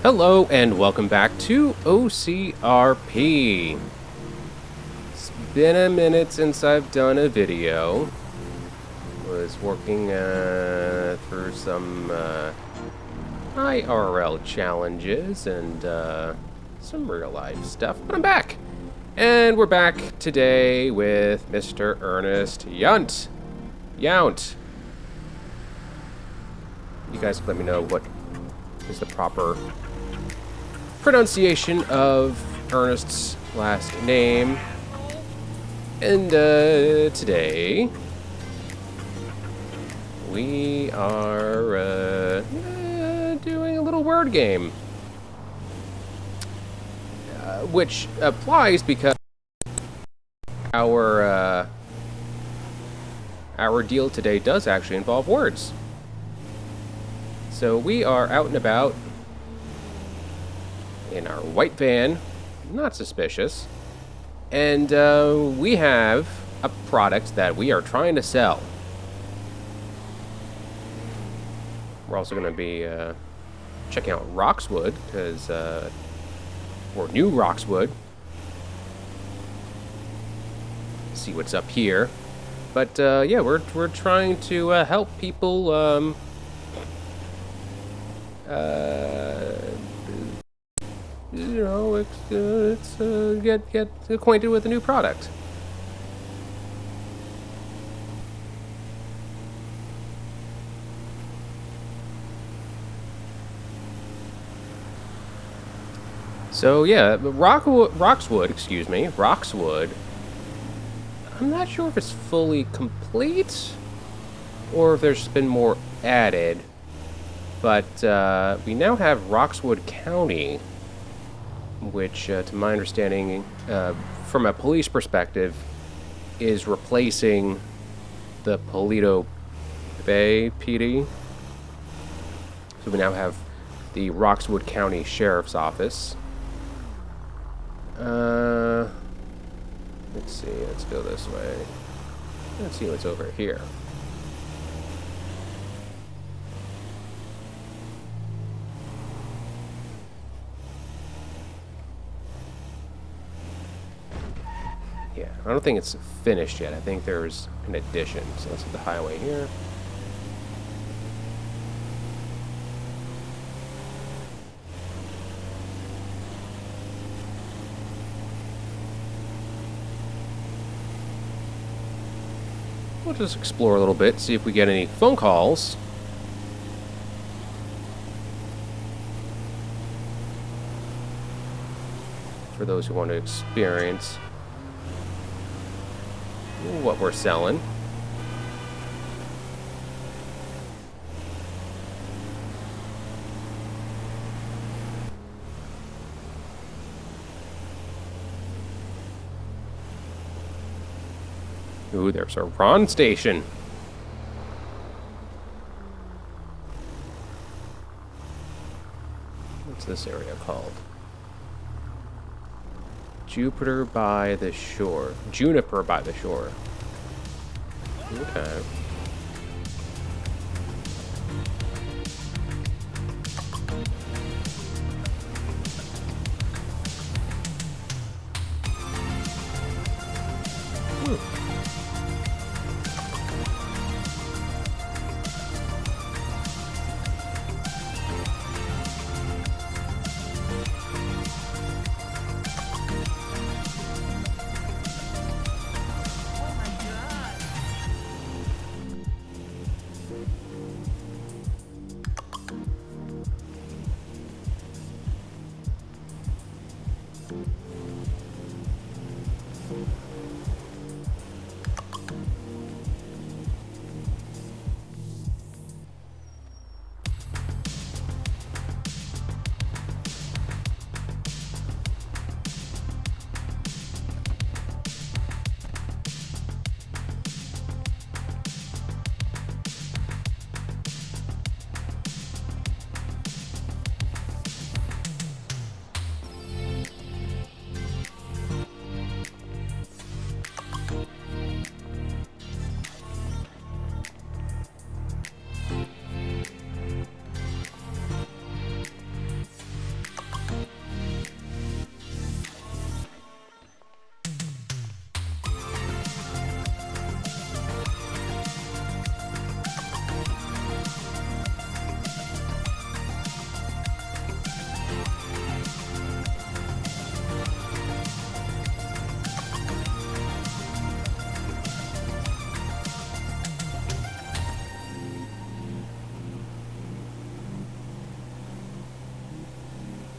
Hello and welcome back to OCRP. It's been a minute since I've done a video. Was working through some IRL challenges and some real life stuff, but I'm back. And we're back today with Mr. Ernest Yount. Yount. You guys let me know what is the proper pronunciation of Ernest's last name. And today we are doing a little word game, which applies because our deal today does actually involve words. So we are out and about in our white van, not suspicious, and we have a product that we are trying to sell. We're also going to be checking out Roxwood, because or New Roxwood. See what's up here, but yeah, we're trying to help people. You know, it's get acquainted with a new product. So yeah, Roxwood, I'm not sure if it's fully complete or if there's been more added, but we now have Roxwood County, which, to my understanding, from a police perspective, is replacing the Paleto Bay PD. So we now have the Roxwood County Sheriff's Office. Let's see, let's go this way. Let's see what's over here. Yeah, I don't think it's finished yet. I think there's an addition. So let's hit the highway here. We'll just explore a little bit, see if we get any phone calls. For those who want to experience what we're selling. Ooh, there's a Ron station. What's this area called? Juniper by the shore. Okay.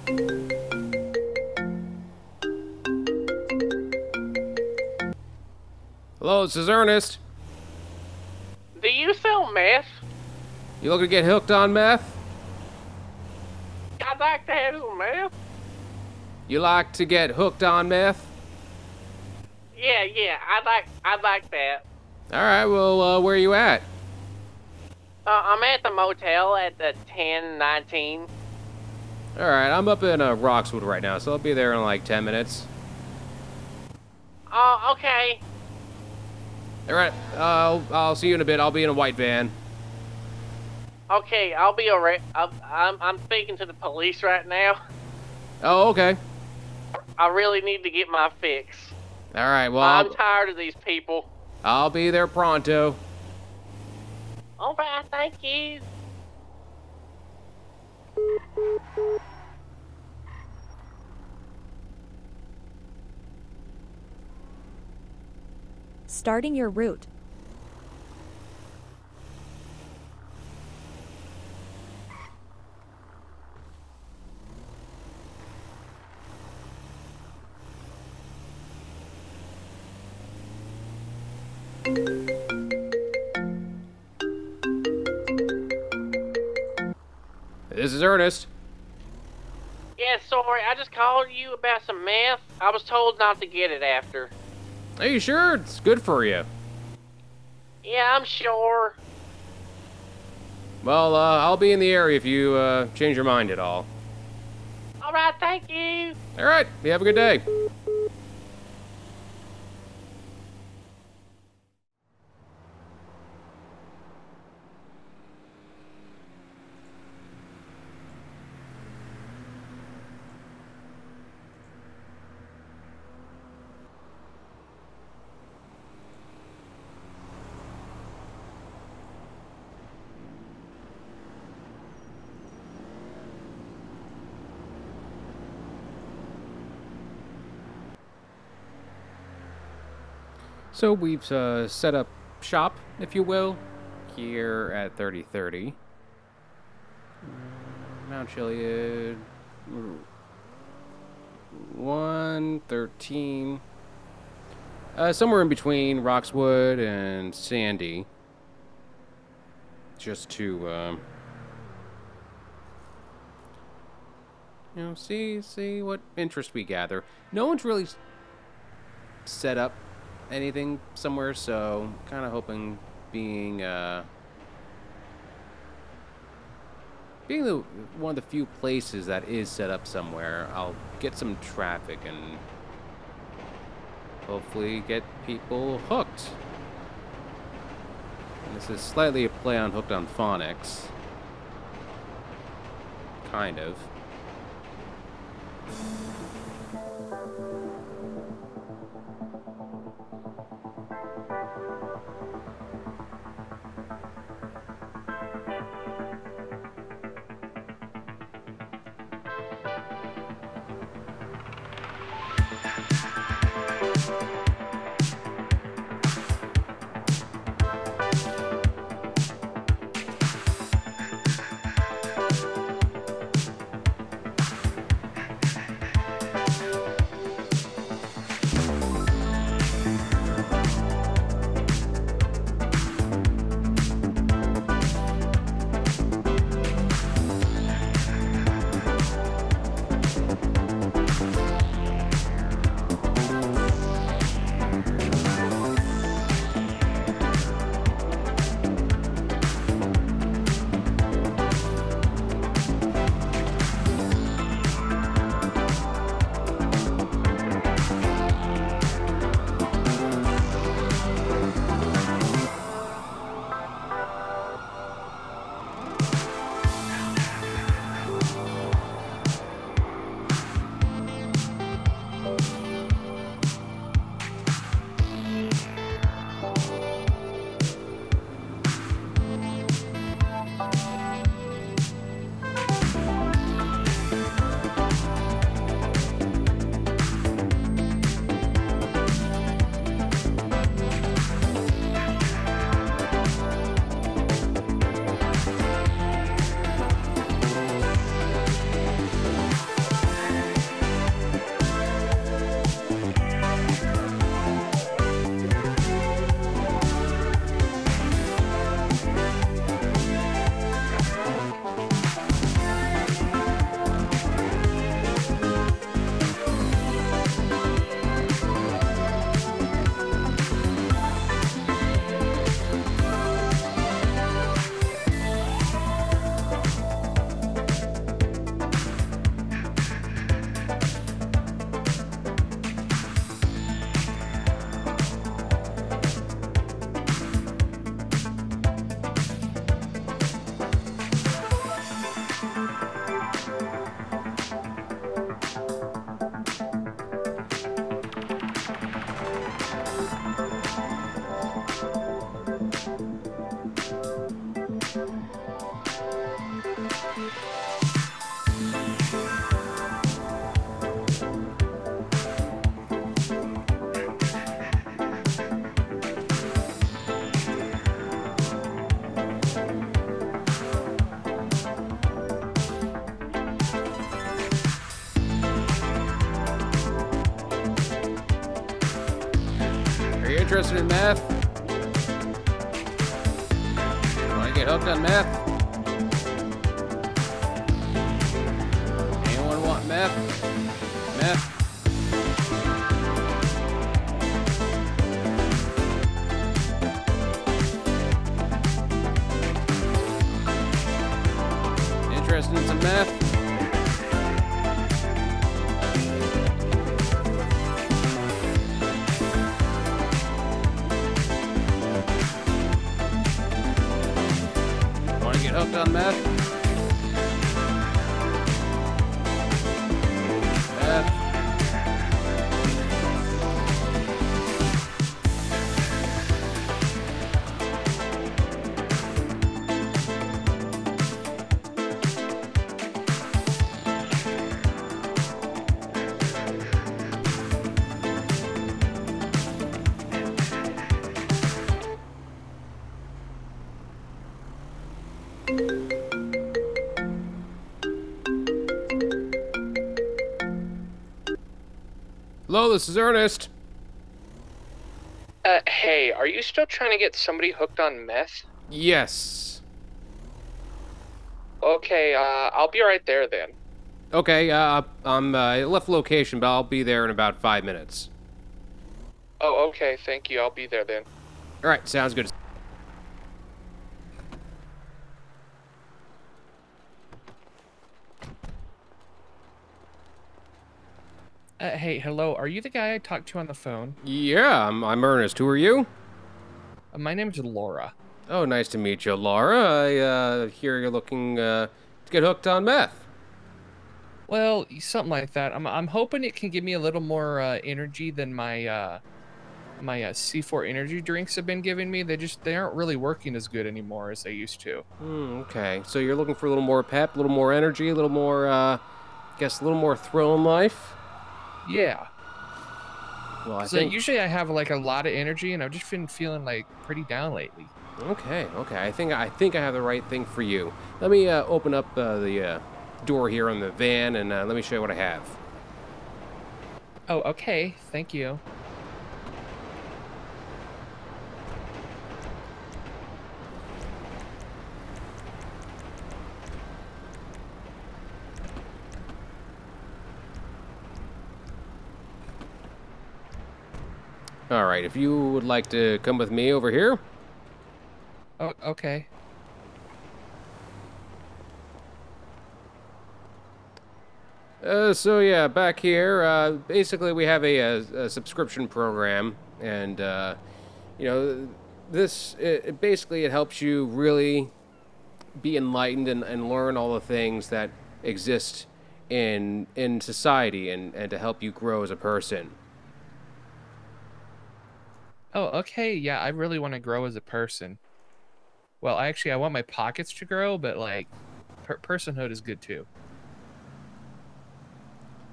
Hello, this is Ernest. Do you sell meth? You looking to get hooked on meth? I'd like to have some meth. You like to get hooked on meth? Yeah, I'd like that. Alright, well, where are you at? I'm at the motel at the 1019. Alright, I'm up in Roxwood right now, so I'll be there in like 10 minutes. Oh, okay. Alright, I'll see you in a bit. I'll be in a white van. Okay, I'll be alright. I'm speaking to the police right now. Oh, okay. I really need to get my fix. Alright, well, I'm tired of these people. I'll be there pronto. Alright, thank you. Starting your route. This is Ernest. Yeah, sorry, I just called you about some meth. I was told not to get it after. Are you sure? It's good for you. Yeah, I'm sure. Well, I'll be in the area if you change your mind at all. Alright, thank you. Alright, you have a good day. So we've set up shop, if you will, here at 3030. Mount Chiliad, 113. Somewhere in between Roxwood and Sandy. Just to, see what interest we gather. No one's really set up anything somewhere, so kind of hoping being one of the few places that is set up somewhere, I'll get some traffic and hopefully get people hooked. And this is slightly a play on Hooked on Phonics. Kind of. Are you interested in meth? Want to get hooked on meth? Anyone want meth? Meth? Interested in some meth? Want to get hooked on meth? Meth? Hello, this is Ernest. Hey, are you still trying to get somebody hooked on meth? Yes. Okay, I'll be right there then. Okay, I left location, but I'll be there in about 5 minutes. Oh, okay, thank you. I'll be there then. All right, sounds good. Hey, hello. Are you the guy I talked to on the phone? Yeah, I'm Ernest. Who are you? My name is Laura. Oh, nice to meet you, Laura. I hear you're looking to get hooked on meth. Well, something like that. I'm hoping it can give me a little more energy than my C4 energy drinks have been giving me. They aren't really working as good anymore as they used to. Okay, so you're looking for a little more pep, a little more energy, a little more, guess a little more thrill in life? Yeah. Well, I So think... usually I have like a lot of energy, and I've just been feeling like pretty down lately. Okay. I think I have the right thing for you. Let me open up the door here on the van, and let me show you what I have. Oh, okay. Thank you. All right, if you would like to come with me over here. Oh, okay. So yeah, back here, basically we have a subscription program, and you know, this basically it helps you really be enlightened and learn all the things that exist in society, and to help you grow as a person. Oh, okay. Yeah, I really want to grow as a person. Well, actually, I want my pockets to grow, but like, personhood is good too.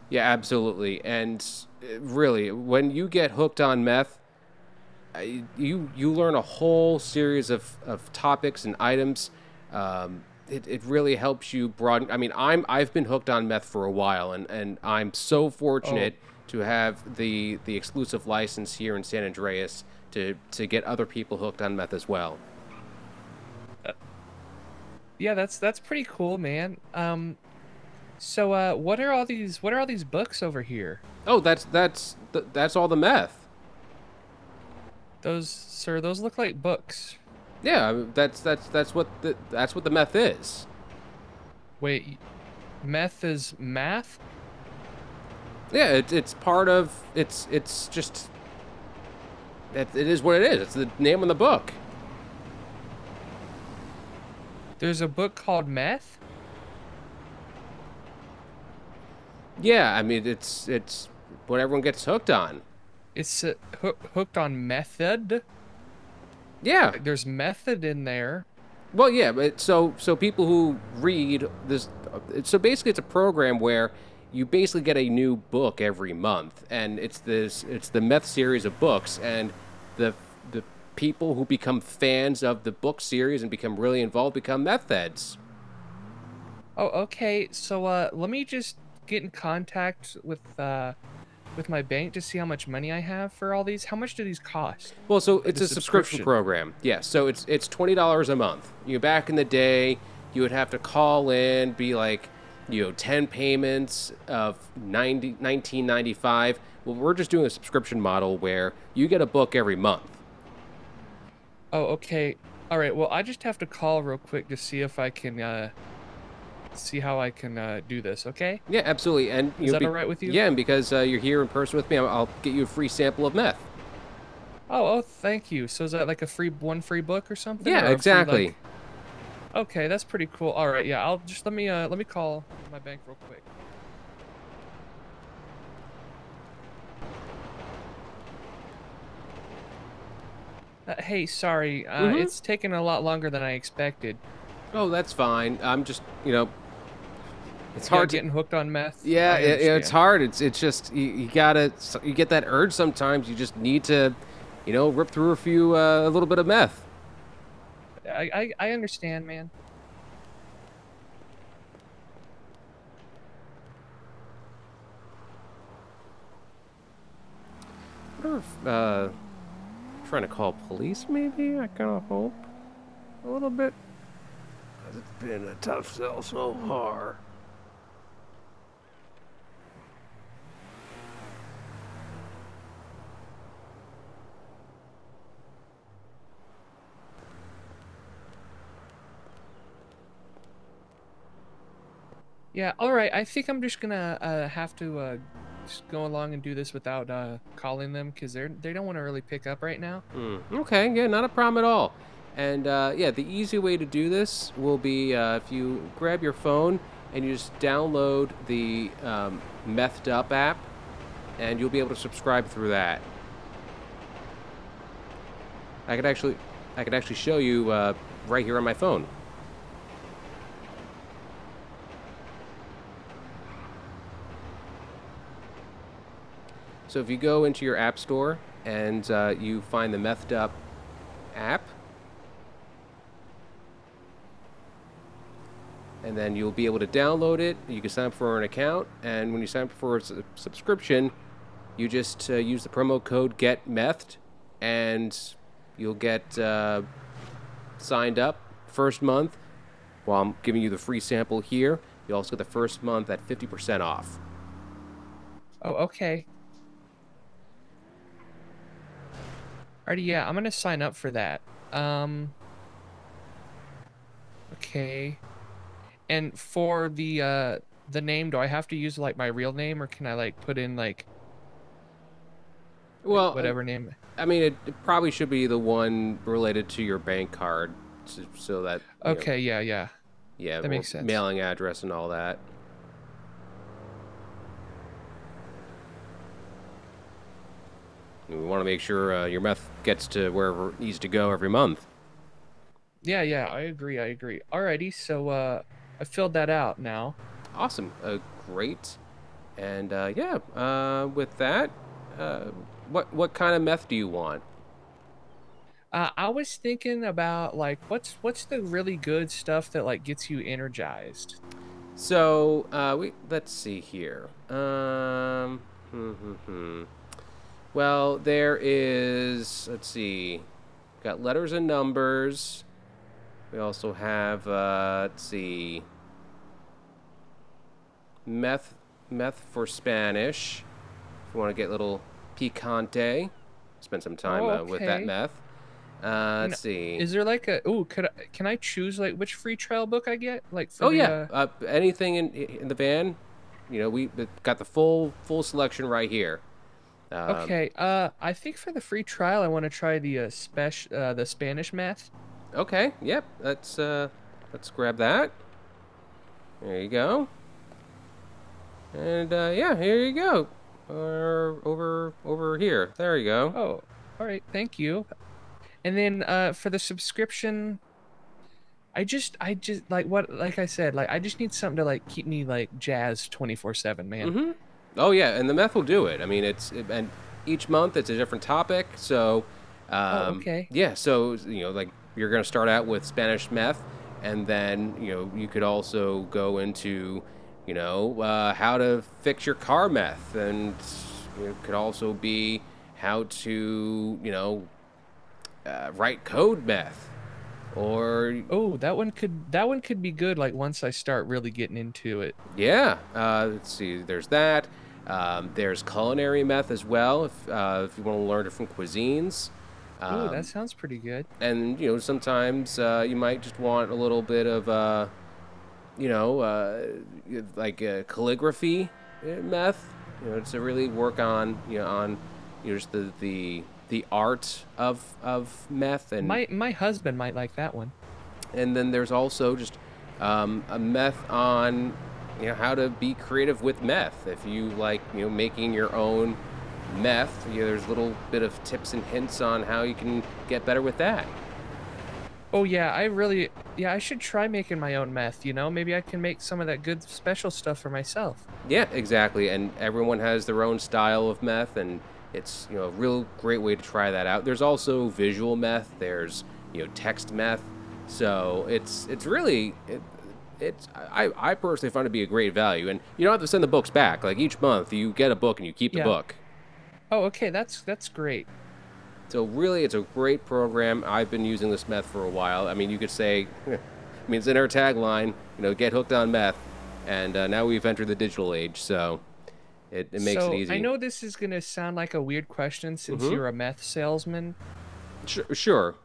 Yeah, absolutely. And really, when you get hooked on meth, you learn a whole series of topics and items. It really helps you broaden. I mean, I've been hooked on meth for a while, and I'm so Oh, fortunate to have the exclusive license here in San Andreas to get other people hooked on meth as well. yeah, that's pretty cool, man. So what are all these books over here? Oh, that's all the meth. Those look like books. Yeah, that's what the meth is. Wait, meth is math? Yeah, it's part of it's just it is what it is. It's the name of the book. There's a book called Meth? Yeah, I mean it's what everyone gets hooked on. It's hooked on method. Yeah, There's method in there. Well, yeah, but so people who read this, so basically it's a program where you basically get a new book every month, and it's the Meth series of books, and the the people who become fans of the book series and become really involved become meth heads. Oh, okay. So let me just get in contact with my bank to see how much money I have for all these. How much do these cost? Well, so it's The a subscription subscription. program. Yeah, so it's $20 a month. Back in the day, you would have to call in, be like, 10 payments of 1995. Well, we're just doing a subscription model where you get a book every month. Oh, okay. All right. Well, I just have to call real quick to see if I can see how I can do this, okay? Yeah, absolutely. And Is you'll that be all right with you? yeah, and because you're here in person with me, I'll get you a free sample of meth. Oh, thank you. So is that like a free book or something, Yeah, or a free exactly. like? Okay, that's pretty cool. All right, yeah. I'll just let me call my bank real quick. Hey, sorry. Mm-hmm. It's taken a lot longer than I expected. Oh, that's fine. I'm just, it's Yeah, hard to. getting hooked on meth. Yeah, I it's understand. hard. It's just you gotta you get that urge sometimes. You just need to, rip through a little bit of meth. I understand, man. I wonder if trying to call police maybe. I kind of hope a little bit. 'Cause it's been a tough sell so far. Yeah, all right. I think I'm just gonna have to just go along and do this without calling them because they don't want to really pick up right now. Okay, yeah, not a problem at all. And yeah, the easy way to do this will be if you grab your phone and you just download the Methed Up app, and you'll be able to subscribe through that. I could actually, I could actually show you right here on my phone. So if you go into your app store and you find the Methed Up app, and then you'll be able to download it. You can sign up for an account, and when you sign up for a subscription, you just use the promo code GetMethed, and you'll get signed up first month. While I'm giving you the free sample here, you also get the first month at 50% off. Oh, okay. Alrighty, yeah, I'm gonna sign up for that. Okay. And for the name, do I have to use like my real name or can I like put in like Well, whatever name? I mean, it probably should be the one related to your bank card, so that Okay, yeah, yeah. yeah, That or makes sense. mailing address and all that. We want to make sure your meth gets to wherever it needs to go every month. Yeah, yeah, I agree, I agree. Alrighty, so I filled that out now. Awesome, great, and yeah. With that, uh, what kind of meth do you want? I was thinking about like what's the really good stuff that like gets you energized? So we let's see here. Well, there is. Let's see. Got letters and numbers. We also have. Let's see. Meth, meth for Spanish. If you want to get a little picante, spend some time Oh, with that okay. meth. And Let's see. is there like a can I choose like which free trial book I get like for Oh the yeah, anything in the van. We got the full selection right here. Um, Okay, I think for the free trial I want to try the Spanish math. okay, yep. Let's grab that. There you go. And yeah, here you go. Over here. There you go. Oh, all right, thank you. And then for the subscription, I just like I said, like I just need something to like keep me like jazzed 24/7, man. Mm-hmm. Oh yeah, and the meth will do it. I mean, and each month it's a different topic. So, Oh, okay. yeah. So like you're gonna start out with Spanish meth, and then you could also go into how to fix your car meth, and it could also be how to write code meth, or Oh, that one could be good like once I start really getting into it. yeah. Let's see. There's that. There's culinary meth as well, if you want to learn different cuisines. Ooh, that Um, sounds pretty good. and sometimes you might just want a little bit of you know uh, like calligraphy meth. To really work on just the art of meth. My husband might like that one. And then there's also just a meth on how to be creative with meth. If you like making your own meth, there's a little bit of tips and hints on how you can get better with that. Oh yeah, I should try making my own meth, Maybe I can make some of that good special stuff for myself. Yeah, exactly. And everyone has their own style of meth, and it's a real great way to try that out. There's also visual meth. There's text meth. So it's really I personally find it to be a great value, and you don't have to send the books back. Like each month, you get a book and you keep the Yeah. book. Oh, okay, that's great. So really, it's a great program. I've been using this meth for a while. I mean, you could say, I mean, it's in our tagline, get hooked on meth, and now we've entered the digital age, so it makes it So, easy. I know this is going to sound like a weird question since Mm-hmm. you're a meth salesman. Sure.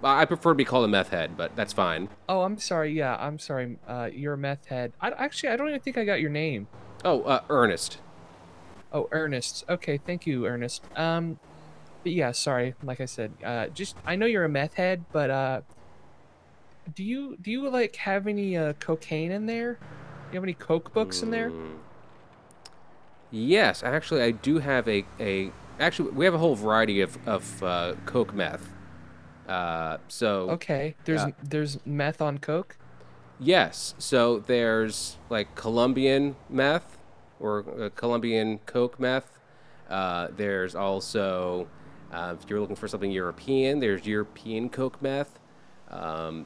I prefer to be called a meth head, but that's fine. Oh, I'm sorry. Yeah, I'm sorry. You're a meth head. Actually, I don't even think I got your name. Oh, Ernest. Oh, Ernest. Okay, thank you, Ernest. But yeah, sorry. Like I said, just I know you're a meth head, but do you like have any cocaine in there? Do you have any coke books in there? Mm. Yes, actually, I do have actually, we have a whole variety of coke meth. So Okay, there's meth on coke. yes, so there's like Colombian meth or Colombian coke meth. There's also, if you're looking for something European, there's European coke meth.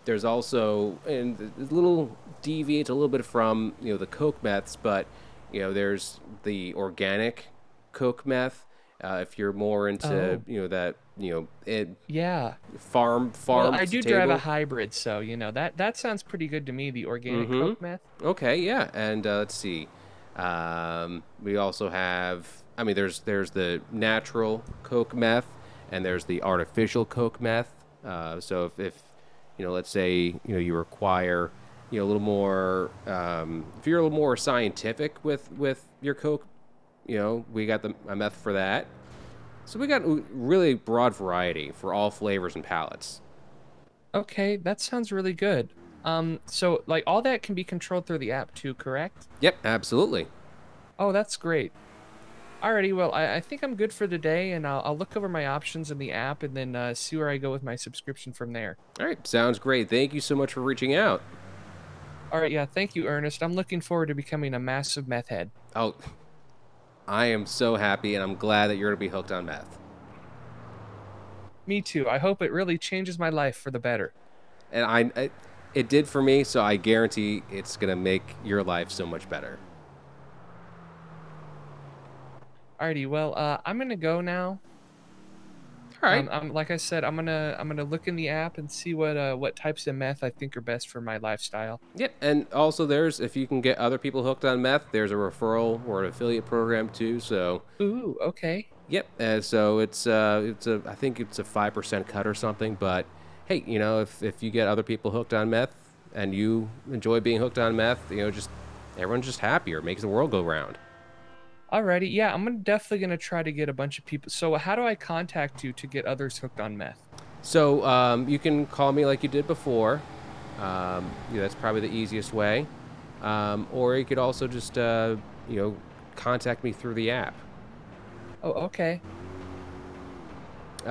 There's also, and it little deviates a little bit from the coke meths, but there's the organic coke meth. If you're more into Oh, that it yeah. Well, farm I to do drive a table. hybrid, so that sounds pretty good to me. The organic Mm-hmm. coke meth. Okay, yeah, and let's see. We also have. I mean, there's the natural coke meth, and there's the artificial coke meth. So if let's say you require a little more. If you're a little more scientific with your coke, we got the a meth for that. So we got a really broad variety for all flavors and palates. Okay, that sounds really good. So like all that can be controlled through the app too, correct? Yep, absolutely. Oh, that's great. Alrighty, well, I think I'm good for today, and I'll look over my options in the app and then see where I go with my subscription from there. All right, sounds great. Thank you so much for reaching out. All right, yeah, thank you, Ernest. I'm looking forward to becoming a massive meth head. Oh, I am so happy, and I'm glad that you're going to be hooked on meth. Me too. I hope it really changes my life for the better. And it did for me, so I guarantee it's going to make your life so much better. Alrighty, well, I'm gonna go now. All right. I'm like I said, I'm gonna look in the app and see what types of meth I think are best for my lifestyle. Yep. And also, if you can get other people hooked on meth, there's a referral or an affiliate program too. So, Ooh, okay. yep. So I think it's a 5% cut or something. But hey, if you get other people hooked on meth and you enjoy being hooked on meth, just everyone's just happier, makes the world go round. Alrighty, yeah, definitely gonna try to get a bunch of people. So how do I contact you to get others hooked on meth? So you can call me like you did before. That's probably the easiest way. Or you could also just contact me through the app. Oh, okay.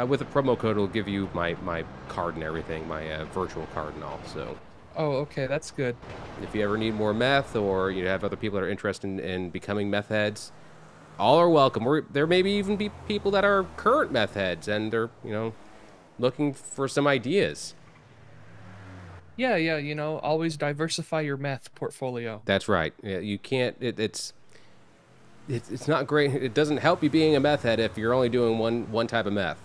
With a promo code, it'll give you my card and everything, my virtual card and all. So Oh, okay, that's good. If you ever need more meth, or you have other people that are interested in becoming meth heads, all are welcome. Or there may be even be people that are current meth heads and they're looking for some ideas. Yeah, yeah, always diversify your meth portfolio. That's right. Yeah, you can't. It's not great. It doesn't help you being a meth head if you're only doing one type of meth.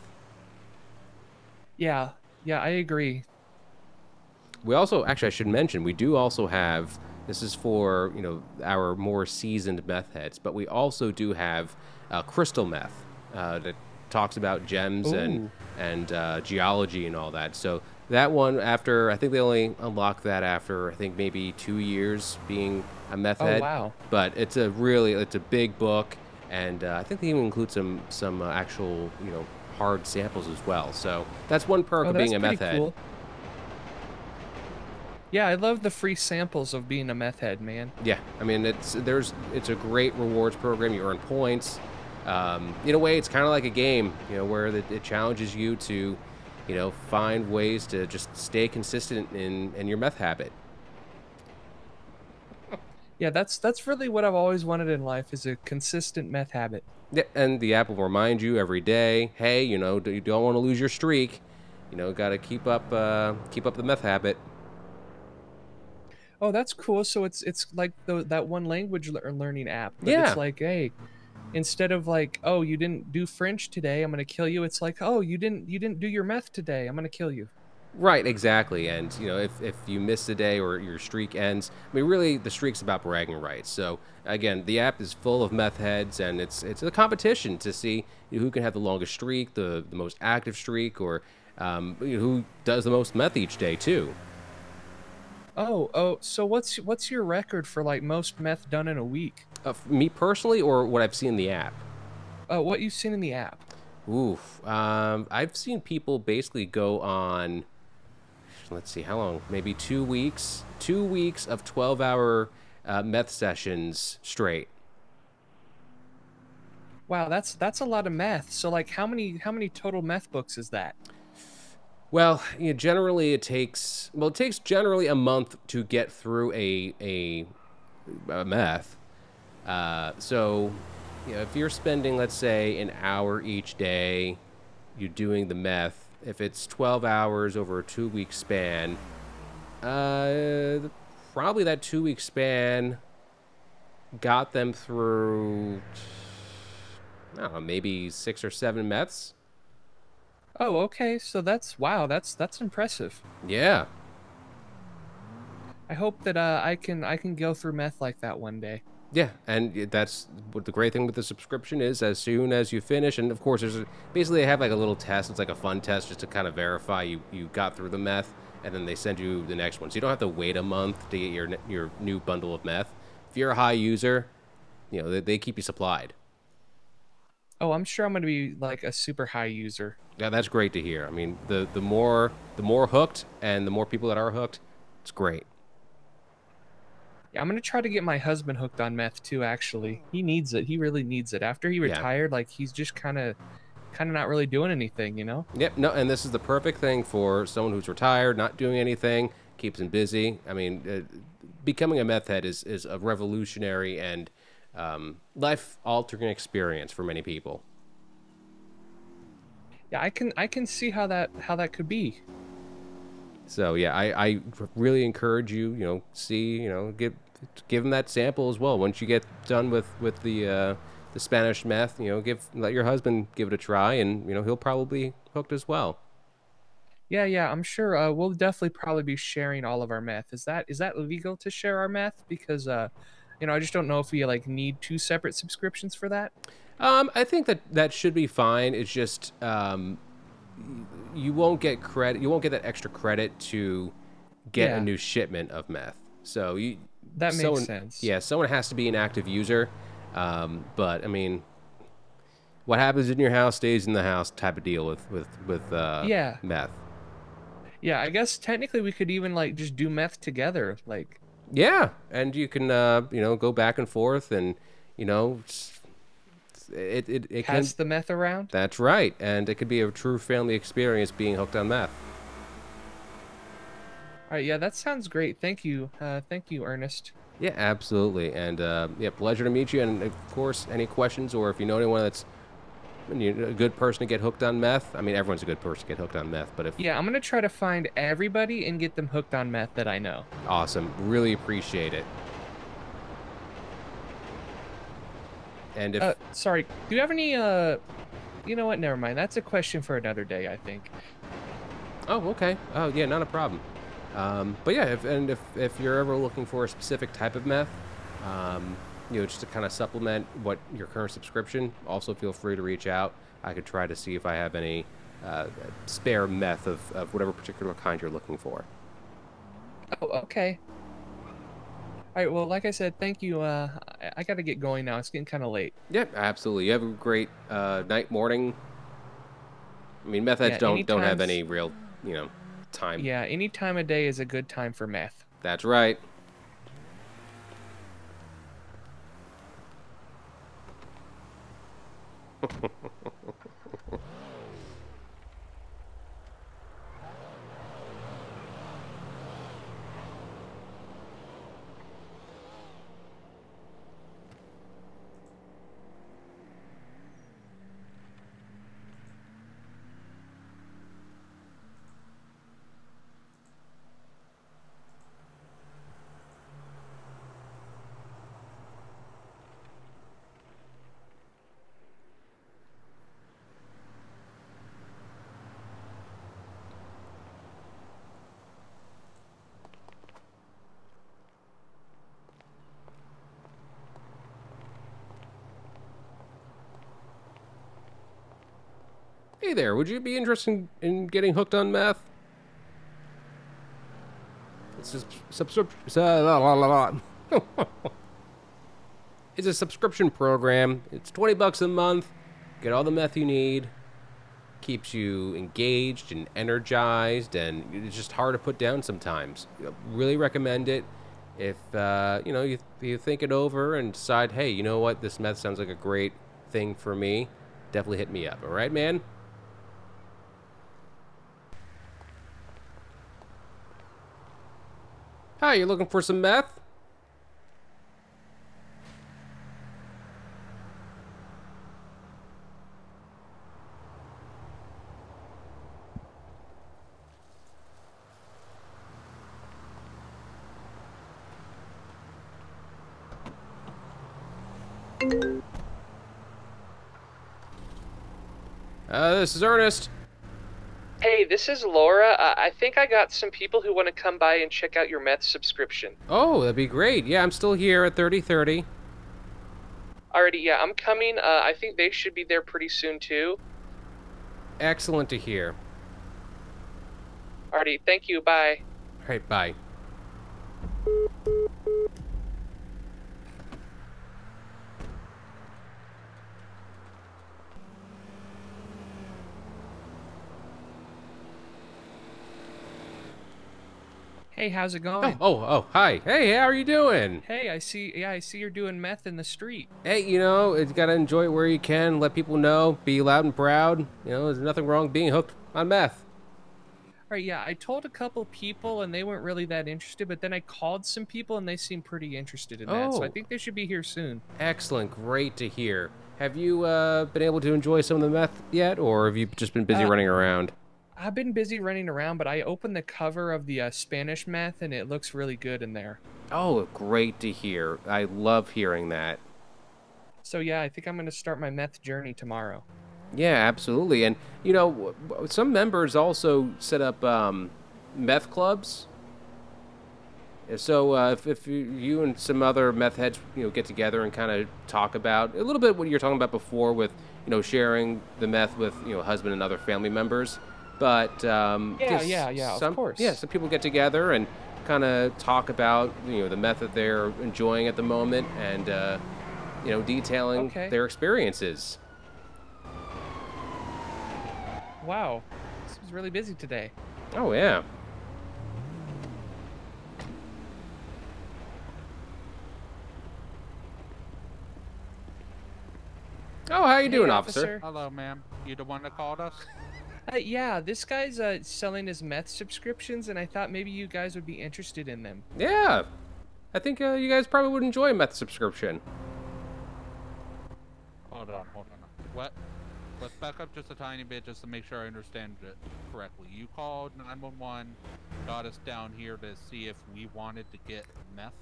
Yeah, yeah, I agree. We also, actually, I should mention, we do also have. This is for our more seasoned meth heads, but we also do have crystal meth that talks about gems Ooh. and geology and all that. So that one, after I think they only unlock that after I think maybe 2 years being a meth Oh, head, wow. but it's a big book, and I think they even include some actual hard samples as well. So that's one perk Oh, of that's being a pretty meth head. cool. Yeah, I love the free samples of being a meth head, man. Yeah, I mean it's a great rewards program. You earn points. In a way, it's kind of like a game, where it challenges you to, find ways to just stay consistent in your meth habit. Yeah, that's really what I've always wanted in life is a consistent meth habit. Yeah, and the app will remind you every day, hey, you don't want to lose your streak. Got to keep up the meth habit. Oh, that's cool. So it's like that one language learning app, but it's Yeah, like, hey, instead of like, oh, you didn't do French today, I'm gonna kill you. It's like, oh, you didn't do your meth today, I'm gonna kill you. right, exactly. And if you miss a day or your streak ends, I mean, really, the streak's about bragging rights. So again, the app is full of meth heads, and it's a competition to see who can have the longest streak, the most active streak, or who does the most meth each day too. Oh, oh, so what's your record for like most meth done in a week? Me personally, or what I've seen in the app. What you've seen in the app? Oof. I've seen people basically go on. Let's see, how long? Maybe 2 weeks. 2 weeks of 12-hour meth sessions straight. Wow, that's a lot of meth. So like how many total meth books is that? Well, generally it takes generally a month to get through a meth. So, if you're spending, let's say, an hour each day, you're doing the meth. If it's 12 hours over a 2 week span, uh, probably that 2 week span got them through, I don't know, maybe 6 or 7 meths. Oh, okay. So that's wow, that's impressive. Yeah. I hope that I can go through meth like that one day. Yeah, and that's what the great thing with the subscription is. As soon as you finish, and of course, basically they have like a little test. It's like a fun test just to kind of verify you got through the meth, and then they send you the next one. So you don't have to wait a month to get your new bundle of meth. If you're a high user, they keep you supplied. Oh, I'm sure I'm gonna be like a super high user. Yeah, that's great to hear. I mean, the more hooked, and the more people that are hooked, it's great. Yeah, I'm gonna try to get my husband hooked on meth too. Actually, he needs it. He really needs it. After he Yeah. retired, like he's just kind of not really doing anything. Yep. No, and this is the perfect thing for someone who's retired, not doing anything, keeps them busy. I mean, becoming a meth head is a revolutionary and life altering experience for many people. Yeah, I can see how that could be. So yeah, I really encourage you, see, give them that sample as well. Once you get done with the Spanish meth, let your husband give it a try, and he'll probably be hooked as well. Yeah, yeah, I'm sure. We'll definitely probably be sharing all of our meth. Is that legal to share our meth? Because I just don't know if we like need two separate subscriptions for that. I think that should be fine. It's just you won't get credit. You won't get that extra credit to get a Yeah, new shipment of meth. So that makes someone, sense. yeah, someone has to be an active user. But I mean, what happens in your house stays in the house type of deal with Yeah, meth. yeah. I guess technically we could even like just do meth together. Like Yeah, and you can go back and forth, and you know it pass can. the meth around. That's right, and it could be a true family experience being hooked on meth. All right, yeah, that sounds great. Thank you, Ernest. Yeah, absolutely. And yeah, pleasure to meet you. And of course, any questions or if you know anyone that's a good person to get hooked on meth. I mean, everyone's a good person to get hooked on meth, but if Yeah, I'm gonna try to find everybody and get them hooked on meth that I know. awesome, really appreciate it. And if Sorry, do you have any you know what? Never mind. That's a question for another day, I think. oh, okay, oh yeah, not a problem. But yeah, if you're ever looking for a specific type of meth, just to kind of supplement what your current subscription, also feel free to reach out. I could try to see if I have any spare meth of whatever particular kind you're looking for. Oh, okay. All right, well, like I said, thank you. I gotta get going now. It's getting kind of late. Yep, absolutely. You have a great night, morning. I mean, meth heads Yeah, don't have any real, time. yeah, any time of day is a good time for meth. That's right. Hey there, would you be interested in getting hooked on meth? It's just It's a subscription program. It's $20 a month. Get all the meth you need. Keeps you engaged and energized, and it's just hard to put down sometimes. Really recommend it. If you think it over and decide, hey, you know what, this meth sounds like a great thing for me, definitely hit me up. All right, man. Hi, you looking for some meth? This is Ernest. Hey, this is Laura. I think I got some people who want to come by and check out your meth subscription. Oh, that'd be great. Yeah, I'm still here at 3030. Alrighty, yeah, I'm coming. I think they should be there pretty soon too. Excellent to hear. Alrighty, thank you. Bye. All right, bye. Hey, how's it going? Oh, hi. Hey, how are you doing? Hey, I see you're doing meth in the street. Hey, you gotta enjoy it where you can. Let people know. Be loud and proud. There's nothing wrong being hooked on meth. All right, yeah, I told a couple people and they weren't really that interested, but then I called some people and they seemed pretty interested in that. So I Oh. think they should be here soon. Excellent. Great to hear. Have you been able to enjoy some of the meth yet, or have you just been busy running around? I've been busy running around, but I opened the cover of the Spanish meth and it looks really good in there. Oh, great to hear. I love hearing that. So yeah, I think I'm going to start my meth journey tomorrow. Yeah, absolutely. And, some members also set up meth clubs. So if you and some other meth heads, get together and kind of talk about a little bit what you're talking about before with, sharing the meth with, husband and other family members. But Yeah, of course. Yeah, some people get together and kind of talk about, the meth that they're enjoying at the moment and, detailing Okay. their experiences. Wow, this was really busy today. Oh, yeah. Oh, how you doing, Hey, officer? Hello, ma'am. You the one that called us? Yeah, this guy's selling his meth subscriptions, and I thought maybe you guys would be interested in them. Yeah, I think you guys probably would enjoy a Meth subscription. Hold on. What? Let's back up just a tiny bit just to make sure I understand it correctly. You called 911, got us down here to see if we wanted to get meth.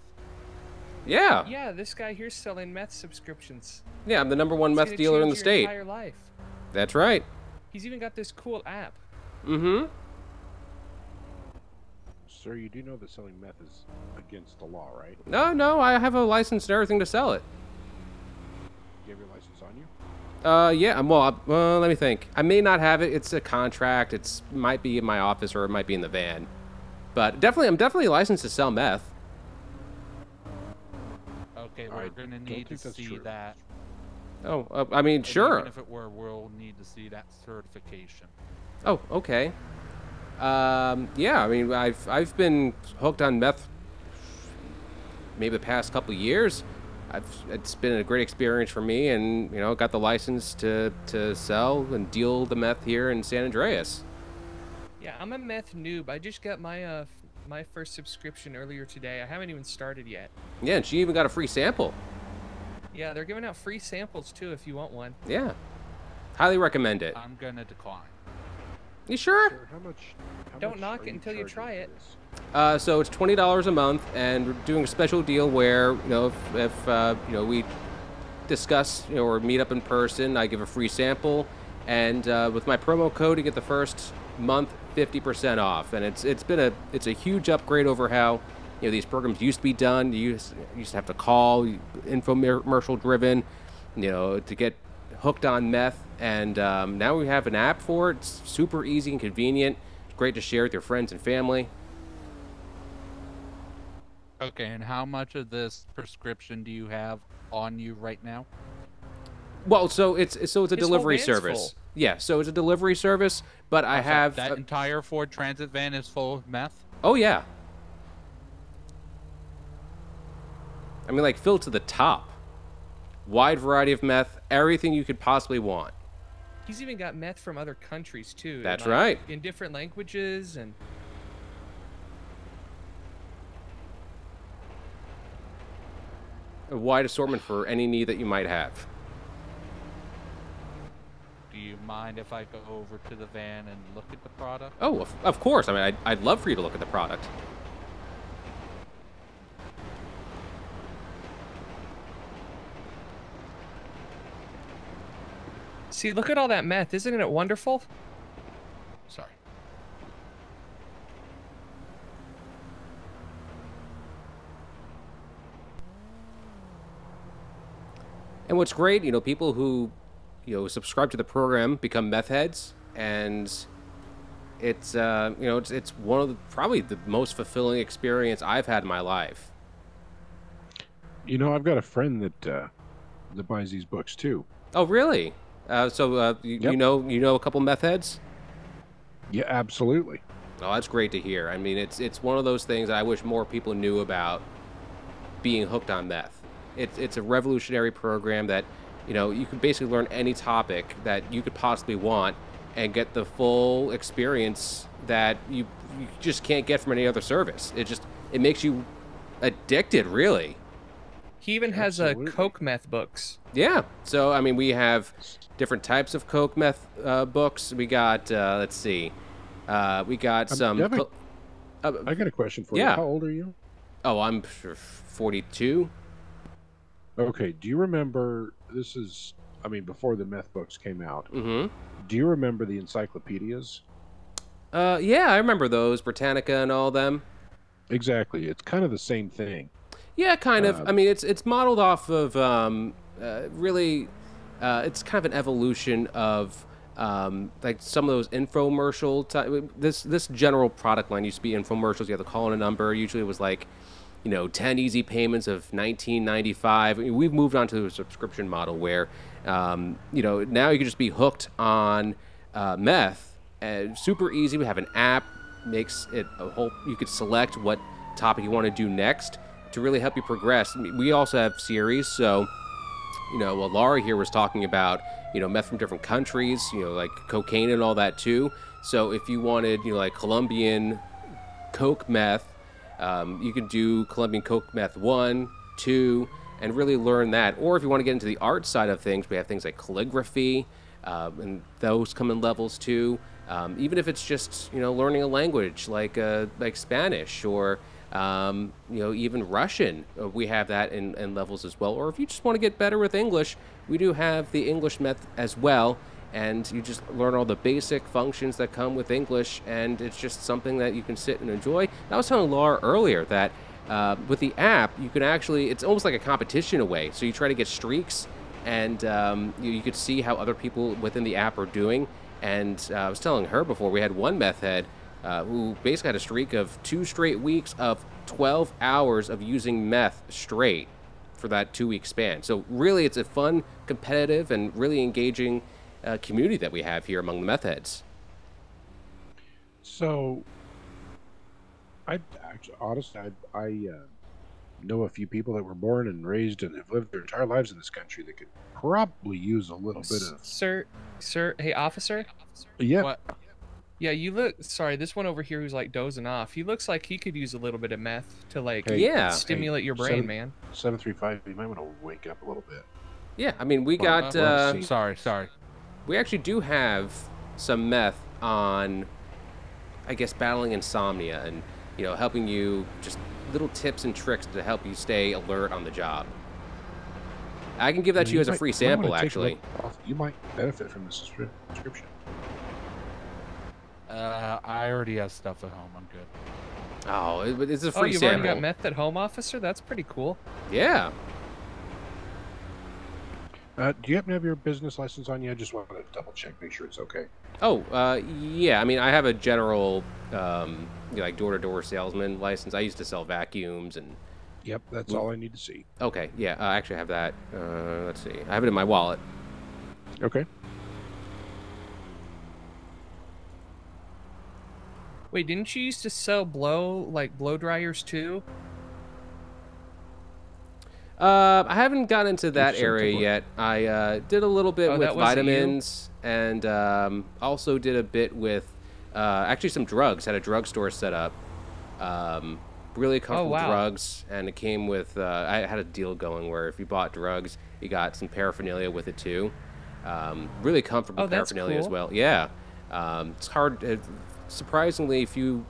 Yeah. Yeah, this guy here's selling meth subscriptions. Yeah, I'm the #1 It's meth gonna dealer in change the your state. entire life. That's right. He's even got this cool app. Mm-hmm. Sir, you do know that selling meth is against the law, right? No, I have a license and everything to sell it. Do you have your license on you? Yeah, well, let me think. I may not have it. It's a contract. It's might be in my office or it might be in the van. But I'm definitely licensed to sell meth. Okay, I we're gonna don't need to think that's see true. that. Oh, I mean, And sure. Even if it were, we'll need to see that certification. Oh, okay. Yeah, I mean, I've been hooked on meth maybe the past couple of years. It's been a great experience for me, and got the license to sell and deal the meth here in San Andreas. Yeah, I'm a meth noob. I just got my my first subscription earlier today. I haven't even started yet. Yeah, and she even got a free sample. Yeah, they're giving out free samples too if you want one. Yeah, highly recommend it. I'm gonna decline. You sure? Sir, how much Don't knock are it until you charging try for it. this? So it's $20 a month, and we're doing a special deal where if we discuss or meet up in person, I give a free sample, and with my promo code, you get the first month 50% off, and it's a huge upgrade over how these programs used to be done. You used to have to call, infomercial driven, to get hooked on meth, and now we have an app for it. It's super easy and convenient. It's great to share with your friends and family. Okay, and how much of this prescription do you have on you right now? Well, so it's a His whole delivery van's service. full. Yeah, so it's a delivery service, but I So have that entire Ford Transit van is full of meth. oh yeah. I mean, like, filled to the top. Wide variety of meth, everything you could possibly want. He's even got meth from other countries too. That's like, right. In different languages and A wide assortment for any need that you might have. Do you mind if I go over to the van and look at the product? Oh, of course. I mean, I'd love for you to look at the product. see, look at all that meth. Isn't it wonderful? Sorry. And what's great, people who, subscribe to the program become meth heads, and it's, it's one of probably the most fulfilling experience I've had in my life. I've got a friend that buys these books too. Oh, really? You Yep. know a couple meth heads? Yeah, absolutely. Oh, that's great to hear. I mean, it's one of those things I wish more people knew about being hooked on meth. It's a revolutionary program that, you can basically learn any topic that you could possibly want and get the full experience that you just can't get from any other service. It makes you addicted, really. He even has Absolutely. Coke meth books. Yeah. So, I mean, we have different types of Coke meth books. We got, let's see. We got some. Devin, I got a question for yeah. you. How old are you? Oh, I'm 42. Okay. Do you remember? This is, before the meth books came out. Mm-hmm. Do you remember the encyclopedias? Yeah, I remember those, Britannica and all them. Exactly. It's kind of the same thing. Yeah, kind of. I mean, it's modeled off of really. It's kind of an evolution of like some of those infomercial. This general product line used to be infomercials. You have to call in a number. Usually, it was like 10 easy payments of $19.95. I mean, we've moved on to a subscription model where now you can just be hooked on meth. Super easy. We have an app. Makes it a whole. You could select what topic you want to do next to really help you progress. I mean, we also have series, so well, Laura here was talking about, meth from different countries, like cocaine and all that too. So if you wanted, like Colombian coke meth, you could do Colombian coke meth 1, 2, and really learn that. Or if you want to get into the art side of things, we have things like calligraphy, and those come in levels too. Even if it's just, learning a language like Spanish or, even Russian, we have that in levels as well. Or if you just want to get better with English, we do have the English meth as well. And you just learn all the basic functions that come with English, and it's just something that you can sit and enjoy. And I was telling Laura earlier that with the app, you can actually, it's almost like a competition away. So you try to get streaks, and you could see how other people within the app are doing. And I was telling her before, we had one meth head who basically had a streak of 2 straight weeks of 12 hours of using meth straight for that 2-week span. So really, it's a fun, competitive, and really engaging community that we have here among the meth heads. So, honestly, I know a few people that were born and raised and have lived their entire lives in this country that could probably use a little bit of. Sir, hey, officer. Yeah. What? Yeah, you look. Sorry, this one over here who's like dozing off. He looks like he could use a little bit of meth to Hey, stimulate your brain, man. 735. You might want to wake up a little bit. Yeah, I mean, we got. Sorry. We actually do have some meth on, I guess, battling insomnia and, helping you, just little tips and tricks to help you stay alert on the job. I can give that to you as a free sample, actually. You might benefit from this subscription. I already have stuff at home. I'm good. Oh, it's a Oh, free you've sample. already got meth at home, officer? That's pretty cool. Yeah. Do you happen to have your business license on you? I just wanted to double check, make sure it's okay. Oh, yeah. I mean, I have a general, like door-to-door salesman license. I used to sell vacuums and. Yep, that's all I need to see. Okay, yeah. I actually have that. Let's see. I have it in my wallet. Okay. Wait, didn't you used to sell blow dryers too? I haven't gotten into that Interesting area to yet. I did a little bit with that wasn't you? vitamins, and also did a bit with actually some drugs. Had a drugstore set up. Really comfortable wow. drugs, and it came with. I had a deal going where if you bought drugs, you got some paraphernalia with it too. Really comfortable that's paraphernalia as cool. well. Yeah, it's hard. Surprisingly few,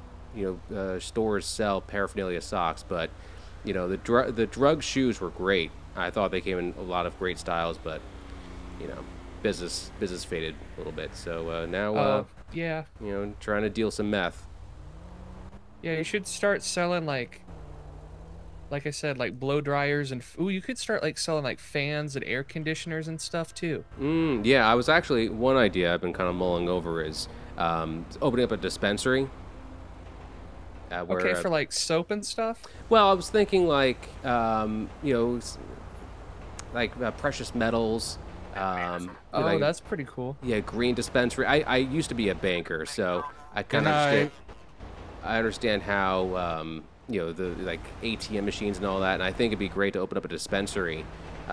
stores sell paraphernalia socks, but the drug shoes were great. I thought they came in a lot of great styles, but business faded a little bit. So now, Yeah. trying to deal some meth. Yeah, you should start selling like I said, like blow dryers and you could start like selling like fans and air conditioners and stuff too. Yeah, I was actually one idea I've been kind of mulling over is opening up a dispensary. Where, Okay, for like soap and stuff. well, I was thinking like precious metals. Oh, that's pretty cool. Yeah, green dispensary. I used to be a banker, so I kind of understand. I understand how the like ATM machines and all that, and I think it'd be great to open up a dispensary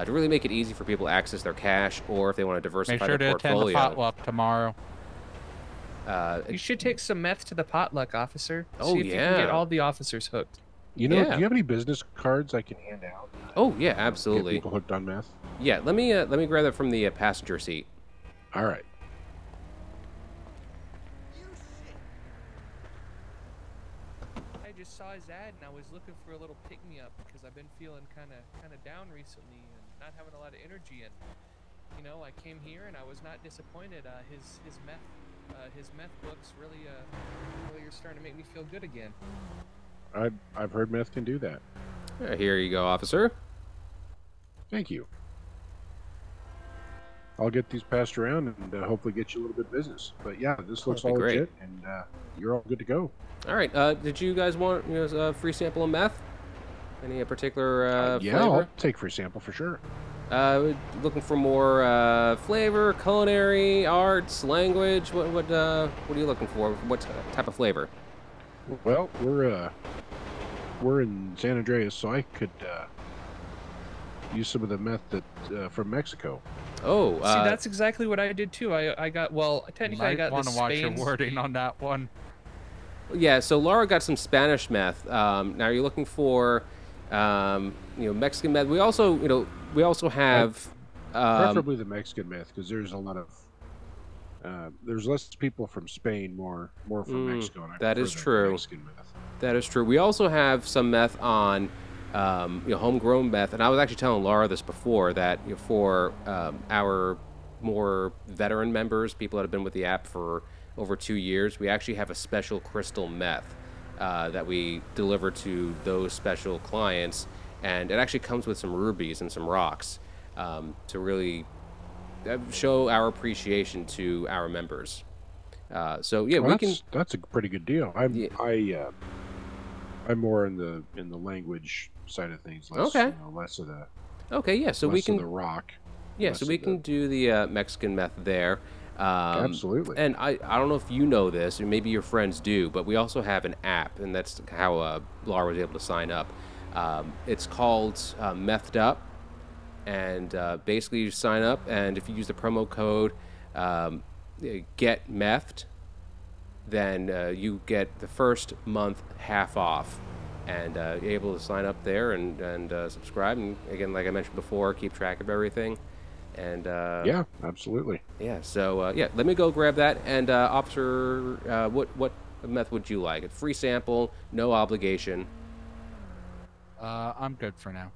to really make it easy for people to access their cash, or if they want to diversify Make sure their to attend the portfolio. potluck tomorrow. You should take some meth to the potluck, officer. Oh, See if you can get yeah. all the officers hooked. Do you Yeah. have any business cards I can hand out? Oh yeah, Get absolutely. people hooked on meth. Yeah, let me grab that from the passenger seat. All right. I just saw his ad and I was looking for a little pick-me-up because I've been feeling kind of down recently and not having a lot of energy. And I came here and I was not disappointed. His meth books really are starting to make me feel good again. I've heard meth can do that. Here you go, officer. Thank you. I'll get these passed around and hopefully get you a little bit of business. But yeah, this looks That'd all be great. legit, and you're all good to go. All right. Did you guys want a free sample of meth? Any particular Yeah, flavor? I'll take free sample for sure. Looking for more flavor, culinary, arts, language. What are you looking for? What type of flavor? Well, we're in San Andreas, so I could use some of the meth that from Mexico. Oh, See, that's exactly what I did too. I got, well, technically I Might got the want to watch your Spain's. wording on that one. yeah. So Laura got some Spanish meth. Now you're looking for, Mexican meth. We also, we also have, Preferably the Mexican meth, because there's a lot of there's less people from Spain, more from Mexico. And I that prefer is the true. Mexican meth. That is true. We also have some meth on, homegrown meth, and I was actually telling Laura this before that for our more veteran members, people that have been with the app for over 2 years, we actually have a special crystal meth that we deliver to those special clients, and it actually comes with some rubies and some rocks to really show our appreciation to our members. So yeah, Well, we can. that's a pretty good deal. Yeah. I'm more in the language side of things. Less, Okay. Less of the Okay, yeah. So we less can. of the rock. Yeah, less so of we the- can do the Mexican meth there. Absolutely. And I don't know if you know this, or maybe your friends do, but we also have an app, and that's how Laura was able to sign up. It's called Methed Up, and basically you sign up, and if you use the promo code Get Methed, then you get the first month half off. And you're able to sign up there and subscribe. And again, like I mentioned before, keep track of everything. And Yeah, absolutely. yeah. So yeah, let me go grab that. And officer, what meth would you like? A free sample, no obligation. I'm good for now.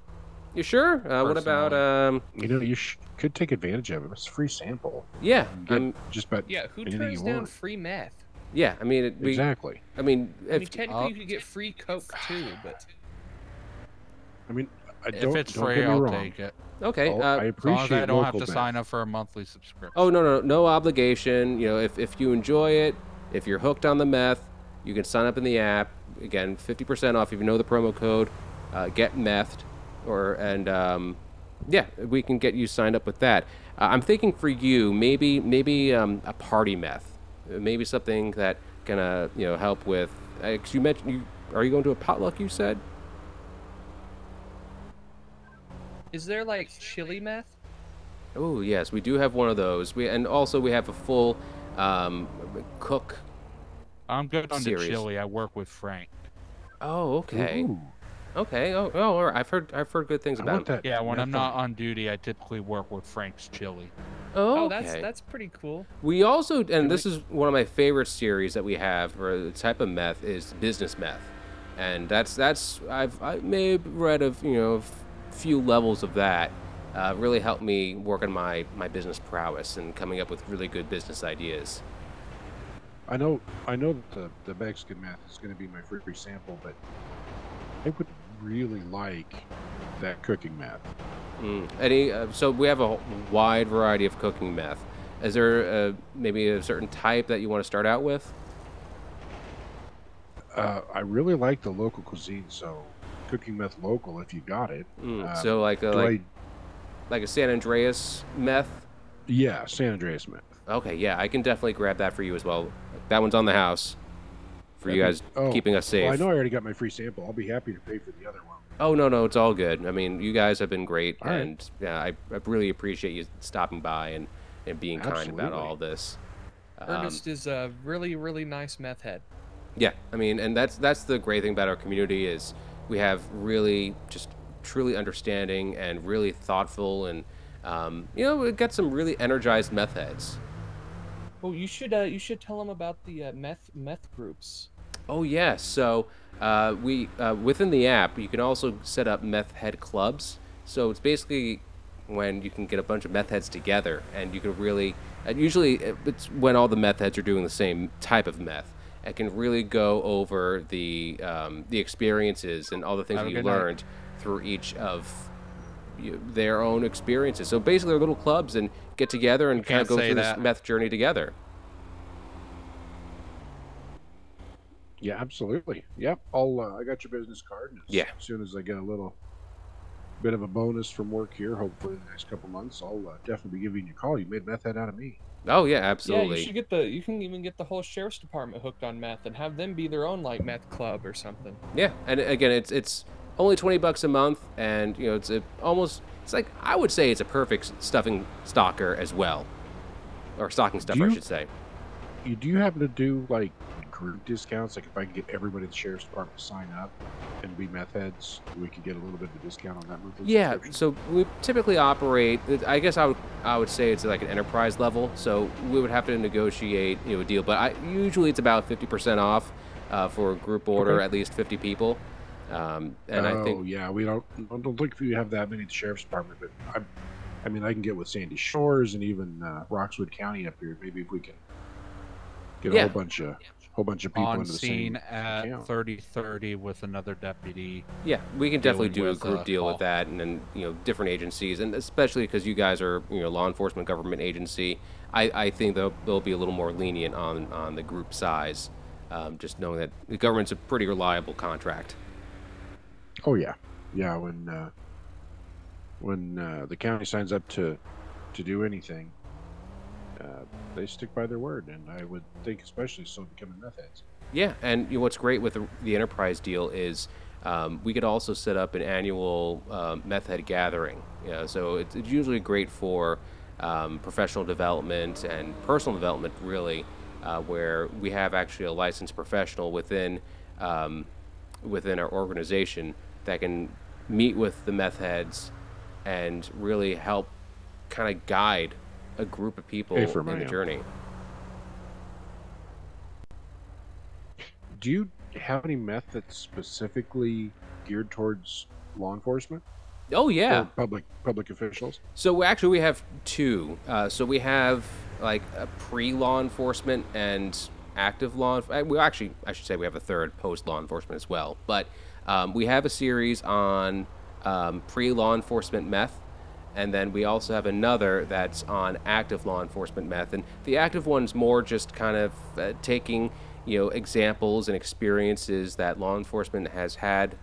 You sure? What about You could take advantage of it. It's a free sample. yeah? You get just about Yeah, who anything turns you down want. free meth? Yeah. I mean, Exactly. I mean, I mean, if, technically you could get free Coke too, but I mean, If it's don't free, get me I'll wrong. take it. okay. I As long as appreciate I don't have local to meth. sign up for a monthly subscription. Oh no obligation. If you enjoy it, if you're hooked on the meth, you can sign up in the app. Again, 50% off if you know the promo code. Get methed, yeah, we can get you signed up with that. I'm thinking for you, maybe a party meth, maybe something that can help with. 'Cause you mentioned are you going to a potluck? You said. is there like chili meth? Oh yes, we do have one of those. We have a full cook. I'm good on Series. the chili. I work with Frank. Oh okay. Ooh, Okay. Oh, all right. I've heard good things I about want it. that. Yeah, when meth I'm on- not on duty, I typically work with Frank's chili. Oh, Oh, okay. that's pretty cool. We also, and this is one of my favorite series that we have for the type of meth is business meth, and I may have read of few levels of that. Really helped me work on my business prowess and coming up with really good business ideas. I know that the Mexican meth is going to be my free sample, but I would really like that cooking meth. So we have a wide variety of cooking meth. Is there maybe a certain type that you want to start out with? I really like the local cuisine, so cooking meth local if you got it. So like do like a San Andreas meth. Yeah, San Andreas meth. Okay, yeah, I can definitely grab that for you as well. That one's on the house for you guys keeping us safe. Well, I know I already got my free sample. I'll be happy to pay for the other one. Oh no, it's all good. I mean, you guys have been great, All right. and yeah, I really appreciate you stopping by and being kind about Absolutely. all this. Ernest is a really, really nice meth head. Yeah, I mean, and that's the great thing about our community is we have really just truly understanding and really thoughtful and we got some really energized meth heads. Oh, you should tell them about the meth groups. Oh yes, so we within the app you can also set up meth head clubs. So it's basically when you can get a bunch of meth heads together, and you can really usually it's when all the meth heads are doing the same type of meth. It can really go over the experiences and all the things Have that a you good night. learned through each of their own experiences. So basically, they're little clubs and get together and kind of can't go say through that. this meth journey together. Yeah, absolutely. Yep, I got your business card. And Yeah. As soon as I get a little bit of a bonus from work here, hopefully in the next couple months, I'll definitely be giving you a call. You made meth head out of me. Oh yeah, Yeah, absolutely. you should you can even get the whole sheriff's department hooked on meth and have them be their own like meth club or something. Yeah, and again, it's only $20 a month, and it's It's like, I would say it's a perfect stuffing stalker as well. Or stocking stuffer, I should say. Do you happen to do like group discounts? Like if I can get everybody at the sheriff's department to sign up and be meth heads, we could get a little bit of a discount on that monthly Yeah, subscription? so we typically operate. I guess I would say it's like an enterprise level. So we would have to negotiate a deal, but usually it's about 50% off for a group order, Okay. at least 50 people. And I think yeah, we don't think we have that many at the sheriff's department, but I mean, I can get with Sandy Shores and even Roxwood County up here. Maybe if we can get a Yeah. whole bunch of people On into the scene same at account. 30:30 with another deputy. Yeah, we can definitely dealing do a with, group deal with call. that, and then different agencies, and especially because you guys are law enforcement government agency. I think they'll be a little more lenient on the group size, just knowing that the government's a pretty reliable contract. Oh yeah, yeah. When the county signs up to do anything, they stick by their word, and I would think especially so becoming meth heads. Yeah, and what's great with the enterprise deal is we could also set up an annual meth head gathering. So it's usually great for professional development and personal development, really, where we have actually a licensed professional within our organization that can meet with the meth heads and really help kind of guide a group of people Hey, for in the ma'am. journey. Do you have any meth that's specifically geared towards law enforcement Oh yeah. or public officials? So actually, we have two. So we have like a pre-law enforcement and active law. Well, actually, I should say we have a third post-law enforcement as well. But we have a series on pre-law enforcement meth, and then we also have another that's on active law enforcement meth. And the active one's more just kind of taking examples and experiences that law enforcement has had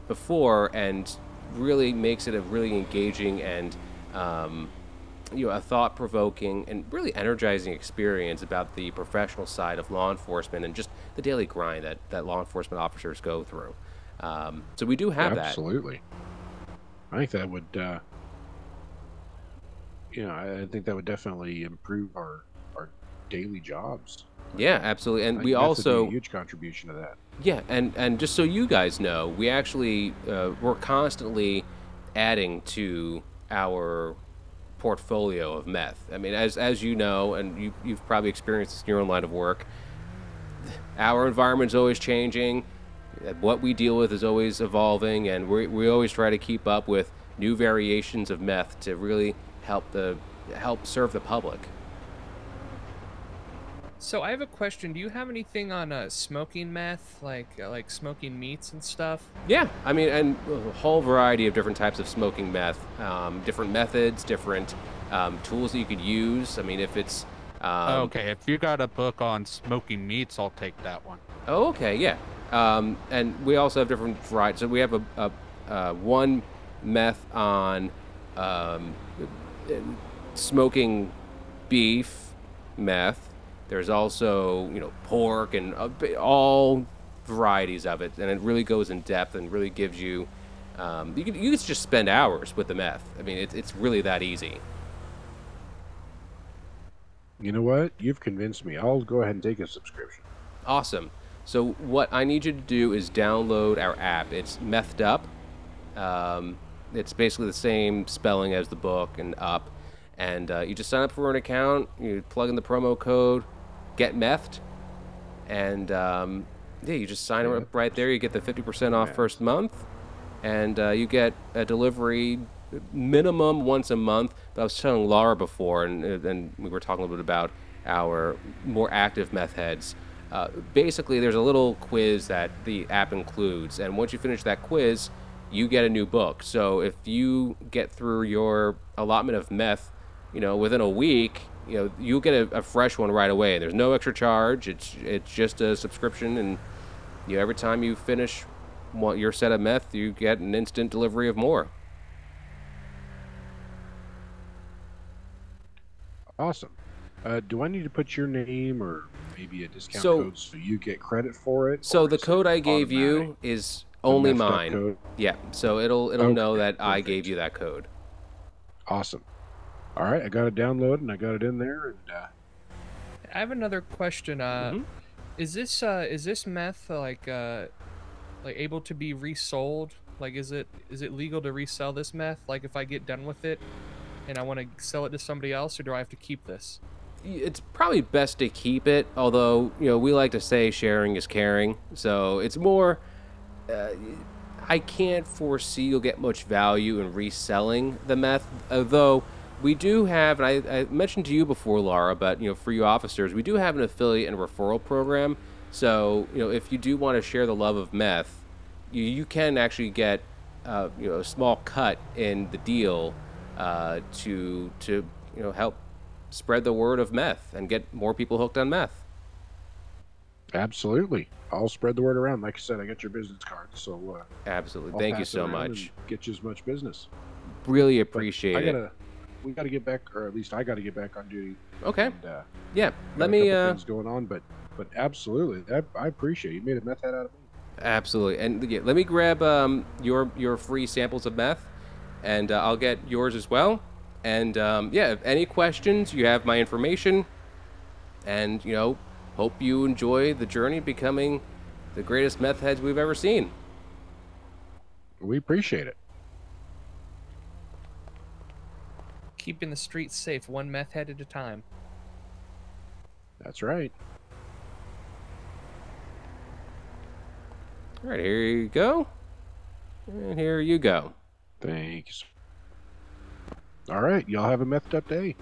before, and really makes it a really engaging and a thought-provoking and really energizing experience about the professional side of law enforcement and just the daily grind that law enforcement officers go through. So we do have that. Absolutely. I think that would, I think that would definitely improve our daily jobs. Yeah, absolutely. And I we think meth would be also a huge contribution to that. Yeah, and just so you guys know, we actually we're constantly adding to our portfolio of meth. I mean, as you know, and you've probably experienced this in your own line of work, our environment's always changing. What we deal with is always evolving, and we always try to keep up with new variations of meth to really help serve the public. So I have a question. Do you have anything on smoking meth, like smoking meats and stuff? Yeah, I mean, and a whole variety of different types of smoking meth, different methods, different tools that you could use. I mean, if it's Okay, if you got a book on smoking meats, I'll take that one. Oh, okay, yeah. And we also have different varieties. So we have a one meth on smoking beef meth. There's also pork and all varieties of it, and it really goes in depth and really gives you. You can just spend hours with the meth. I mean, it's really that easy. You know what? You've convinced me. I'll go ahead and take a subscription. Awesome. So what I need you to do is download our app. It's Methed Up. It's basically the same spelling as the book and up. And you just sign up for an account. You plug in the promo code, get methed, and you just sign up right there. You get the 50% off first month, and you get a delivery minimum once a month. But I was telling Laura before, and we were talking a little bit about our more active meth heads. Basically, there's a little quiz that the app includes, and once you finish that quiz, you get a new book. So if you get through your allotment of meth, within a week, you'll get a fresh one right away. There's no extra charge. It's just a subscription, and every time you finish your set of meth, you get an instant delivery of more. Awesome. Do I need to put your name or maybe a discount So- code so you get credit for it? So or the is it code I gave you automatic? is Only methed up mine. code? Yeah, so it'll know Okay, that I perfect. gave you that code. Awesome. All right, I got it downloaded and I got it in there, and I have another question. Mhm. Is this meth like able to be resold? Like, is it legal to resell this meth? Like, if I get done with it and I want to sell it to somebody else, or do I have to keep this? It's probably best to keep it, although, we like to say sharing is caring. So it's more, uh, I can't foresee you'll get much value in reselling the meth, although we do have, and I mentioned to you before, Laura, but, for you officers, we do have an affiliate and referral program. So, if you do want to share the love of meth, you can actually get, a small cut in the deal to help spread the word of meth and get more people hooked on meth. absolutely, I'll spread the word around. Like I said, I got your business card, so Absolutely. I'll Thank you pass it so around much. and get you as much business. Really But appreciate it. we gotta get back, or at least I gotta get back on duty. Okay. And, Yeah. got Let a me. couple things going on, but absolutely, I appreciate it. You made a meth head out of me. Absolutely. And yeah, let me grab your free samples of meth, and I'll get yours as well. And yeah, if any questions, you have my information. And hope you enjoy the journey becoming the greatest meth heads we've ever seen. We appreciate it. Keeping the streets safe, one meth head at a time. That's right. All right, here you go. And here you go. Thanks. All right, y'all have a methed up day.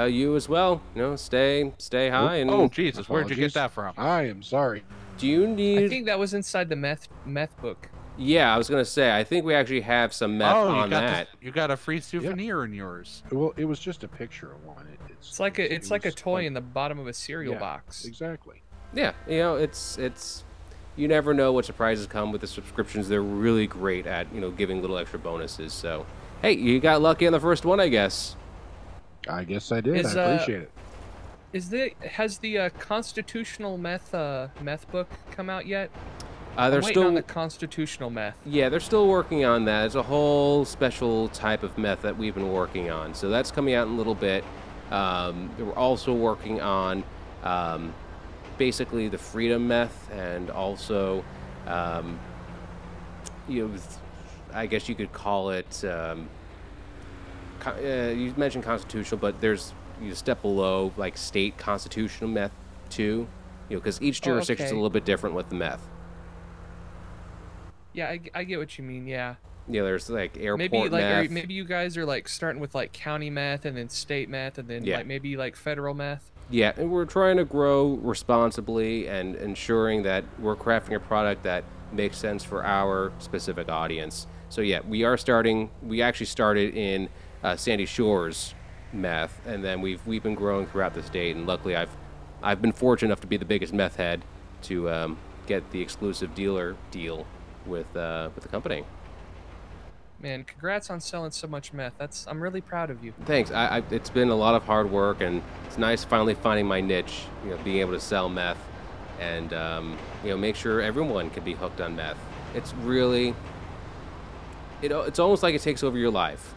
You as well. Stay high. And Oh, Jesus, where'd you Apologies. get that from? I am sorry. do you I need? think that was inside the meth book. Yeah, I was gonna say. I think we actually have some meth Oh, on that. you got a free souvenir in yours. Well, it was just a picture of one. It's like a it like a was toy like- in the bottom of a cereal yeah, box. Exactly. Yeah, it's you never know what surprises come with the subscriptions. They're really great at giving little extra bonuses. So hey, you got lucky on the first one, I guess. I guess I did. Is, I appreciate it. Has the constitutional meth book come out yet? They're I'm waiting still on the constitutional meth. Yeah, they're still working on that. It's a whole special type of meth that we've been working on. So that's coming out in a little bit. We're also working on basically the freedom meth, and also I guess you could call it. You mentioned constitutional, but there's a step below, like state constitutional meth too. Because each jurisdiction's a okay. little bit different with the meth. Yeah, I get what you mean. Yeah, There's like airport maybe meth. maybe you guys are like starting with like county meth and then state meth and then Yeah. like maybe like federal meth. Yeah, and we're trying to grow responsibly and ensuring that we're crafting a product that makes sense for our specific audience. So yeah, we actually started in Sandy Shores meth, and then we've been growing throughout the state. And luckily, I've been fortunate enough to be the biggest meth head to get the exclusive dealer deal with the company. Man, congrats on selling so much meth. I'm really proud of you. Thanks. It's been a lot of hard work, and it's nice finally finding my niche. Being able to sell meth, and make sure everyone can be hooked on meth. It's really, it's almost like it takes over your life.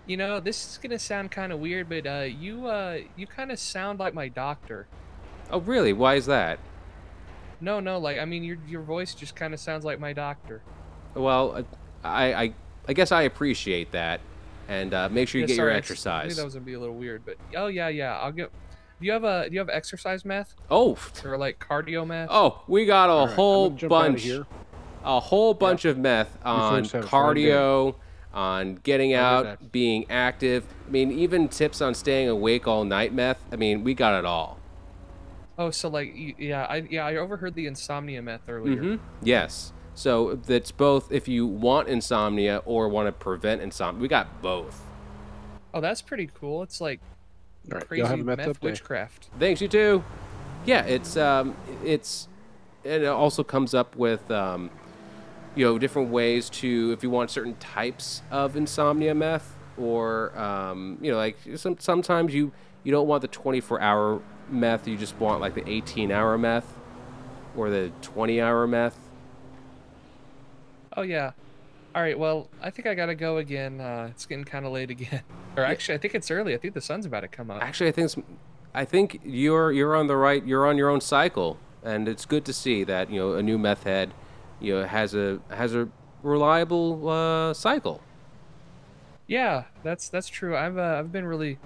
This is gonna sound kind of weird, but you kind of sound like my doctor. Oh, really? Why is that? No, like I mean your voice just kind of sounds like my doctor. Well, I guess I appreciate that, and make sure you get your Sorry, I knew exercise. that was gonna be a little weird, but oh yeah, I'll get. Do you have exercise meth Oh, or like cardio meth? we got All a right, I'm whole gonna jump outta bunch, here. a whole bunch of meth on folks have a fine day. cardio, on getting I'll out, be next. being active. I mean, even tips on staying awake all night meth. I mean, we got it all. Oh, so like I overheard the insomnia meth earlier. Mm-hmm. Yes. So that's both if you want insomnia or want to prevent insomnia. We got both. Oh, that's pretty cool. It's like All right, crazy y'all have a methed meth up day. witchcraft. Thanks, you too. Yeah, it's it also comes up with different ways to, if you want certain types of insomnia meth, or like sometimes you don't want the 24-hour meth, you just want like the 18-hour meth or the 20-hour meth. Oh yeah. All right. Well, I think I gotta go again. It's getting kind of late again. Or Yeah. actually, I think it's early. I think the sun's about to come up. Actually, I think you're on the right. You're on your own cycle, and it's good to see that a new meth head, has a reliable cycle. Yeah, that's true. I've been really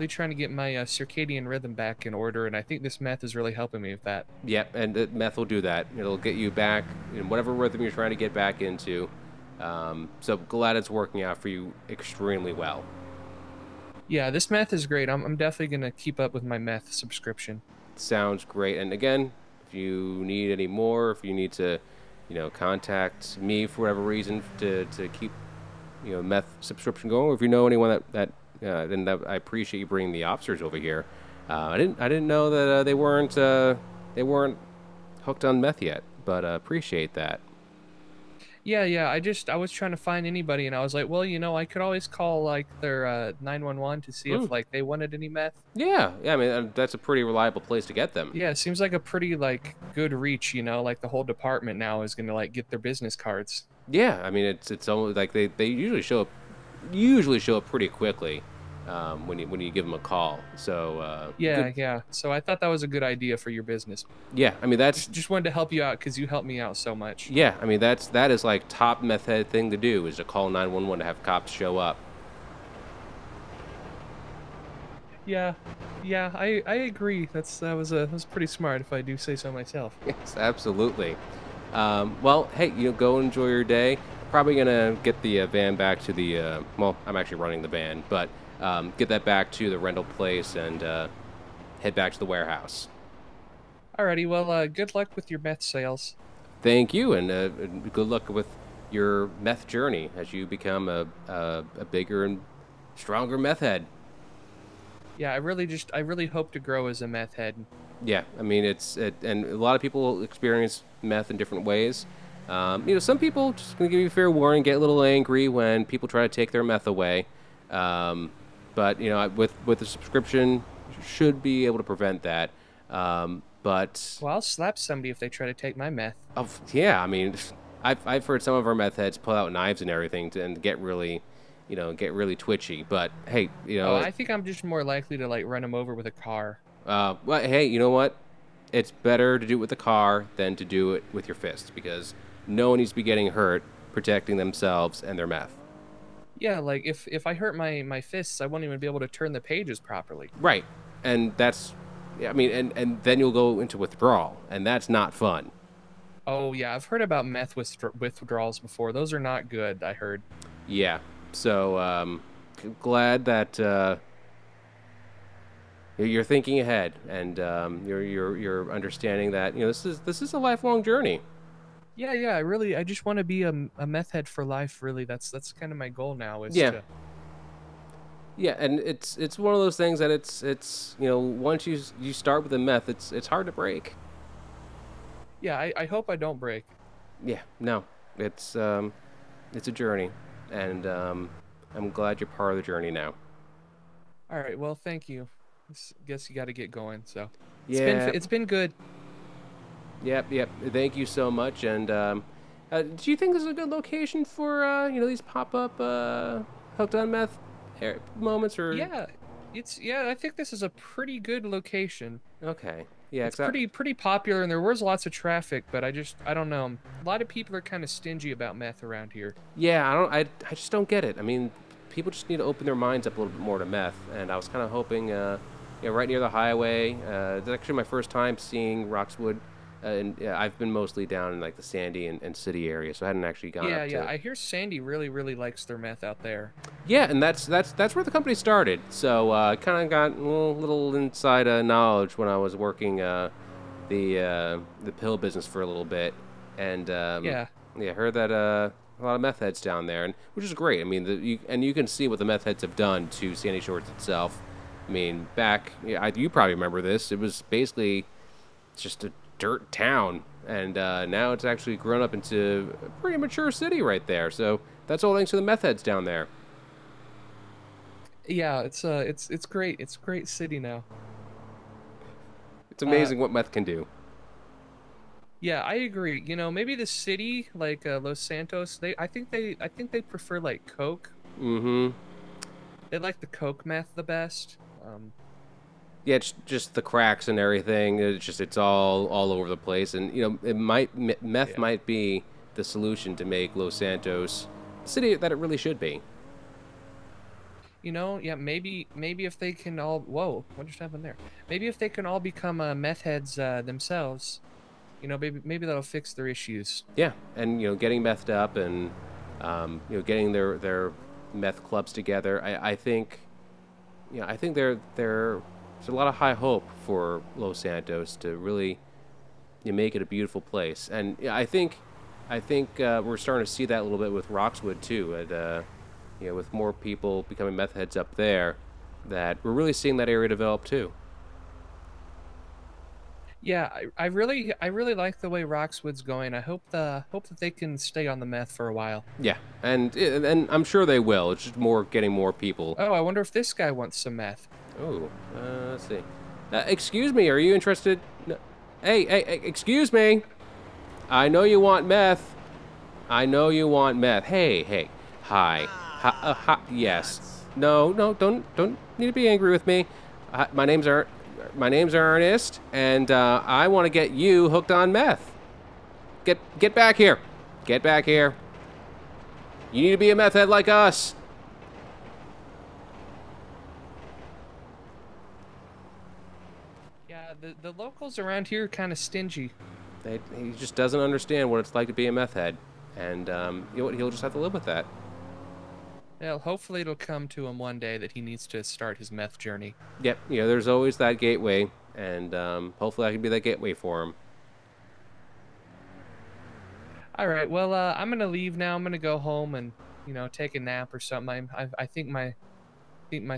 trying to get my circadian rhythm back in order, and I think this meth is really helping me with that. Yep, and meth will do that. It'll get you back in whatever rhythm you're trying to get back into. So glad it's working out for you extremely well. Yeah, this meth is great. I'm definitely gonna keep up with my meth subscription. Sounds great. And again, if you need any more, if you need to, contact me for whatever reason to keep meth subscription going, or if you know anyone then I appreciate you bringing the officers over here. I didn't know that they weren't hooked on meth yet, but appreciate that. Yeah, yeah. I was trying to find anybody, and I was like, well, I could always call like their 911 to see if Mm. like they wanted any meth. Yeah, yeah. I mean, that's a pretty reliable place to get them. Yeah, it seems like a pretty like good reach. Like the whole department now is gonna like get their business cards. Yeah, I mean, it's almost like they usually show up pretty quickly when you give them a call. So Yeah, good. yeah. So I thought that was a good idea for your business. Yeah, I mean that's Just wanted to help you out because you helped me out so much. yeah, I mean that is like top meth head thing to do is to call 911 to have cops show up. Yeah, yeah. I agree. That was pretty smart if I do say so myself. Yes, absolutely. Well, hey, go enjoy your day. Probably gonna get the van back to the. Well, I'm actually running the van, but get that back to the rental place and head back to the warehouse. Alrighty. Well, good luck with your meth sales. Thank you, and good luck with your meth journey as you become a bigger and stronger meth head. Yeah, I really hope to grow as a meth head. Yeah, I mean and a lot of people experience meth in different ways. Some people just gonna give you fair warning, get a little angry when people try to take their meth away. But with the subscription, you should be able to prevent that. But Well, I'll slap somebody if they try to take my meth. yeah, I mean, I've heard some of our meth heads pull out knives and everything and get really twitchy. But hey, Oh, I think I'm just more likely to like run them over with a car. well, hey, you know what? It's better to do it with the car than to do it with your fists because no one needs to be getting hurt protecting themselves and their meth. Yeah, like if I hurt my fists, I won't even be able to turn the pages properly. Right. And that's, yeah, I mean, and then you'll go into withdrawal, and that's not fun. Oh yeah, I've heard about meth withdrawals before. Those are not good, I heard. Yeah. So, glad that you're thinking ahead and you're understanding that this is a lifelong journey. Yeah, yeah, I just want to be a meth head for life, really. That's kind of my goal now is Yeah. to Yeah, and it's one of those things that it's once you start with the meth, it's hard to break. Yeah, I hope I don't break. Yeah, no, it's a journey, and I'm glad you're part of the journey now. All right, well, thank you. Guess you got to get going, so. Yeah, It's been good. yep. Thank you so much. And do you think this is a good location for these pop up hooked on meth moments or? Yeah. I think this is a pretty good location. Okay, yeah, It's pretty popular and there was lots of traffic, but I don't know. A lot of people are kind of stingy about meth around here. yeah. I just don't get it. I mean, people just need to open their minds up a little bit more to meth. And I was kind of hoping, right near the highway. It's actually my first time seeing Roxwood. And yeah, I've been mostly down in like the Sandy and City area, so I hadn't actually gone Yeah, up yeah. to. I hear Sandy really likes their meth out there. Yeah, and that's where the company started. So kind of got a little inside knowledge when I was working the pill business for a little bit, and Yeah. yeah, heard that a lot of meth heads down there, and which is great. I mean, you can see what the meth heads have done to Sandy Shores itself. I mean, back you probably remember this. It was basically just a dirt town, and now it's actually grown up into a pretty mature city right there. So that's all thanks to the meth heads down there. Yeah, it's great. It's a great city now. It's amazing what meth can do. Yeah, I agree. You know, maybe the city, like Los Santos, I think they prefer like Coke. Mm-hmm. They like the Coke meth the best. Yeah, it's just the cracks and everything. It's all over the place, and meth Yeah. might be the solution to make Los Santos the city that it really should be. You know, yeah, maybe if they can all, whoa, what just happened there? Maybe if they can all become meth heads themselves, you know, maybe that'll fix their issues. Yeah, and getting methed up and getting their meth clubs together. I think I think there's a lot of high hope for Los Santos to really make it a beautiful place, and yeah, I think we're starting to see that a little bit with Roxwood too. With more people becoming meth heads up there, that we're really seeing that area develop too. Yeah, I really like the way Roxwood's going. I hope that they can stay on the meth for a while. Yeah, and I'm sure they will. It's just getting more people. Oh, I wonder if this guy wants some meth. Oh, let's see. Excuse me, are you interested? No. Hey, excuse me. I know you want meth. I know you want meth. Hey. Hi. Hi. Yes. No, don't need to be angry with me. My name's Ernest, and I want to get you hooked on meth. Get back here. Get back here. You need to be a meth head like us. Yeah, the locals around here are kind of stingy. He just doesn't understand what it's like to be a meth head, and you know what? He'll just have to live with that. Well, hopefully it'll come to him one day that he needs to start his meth journey. Yep, there's always that gateway, and hopefully I can be that gateway for him. All right, well, I'm gonna leave now. I'm gonna go home and take a nap or something. I think my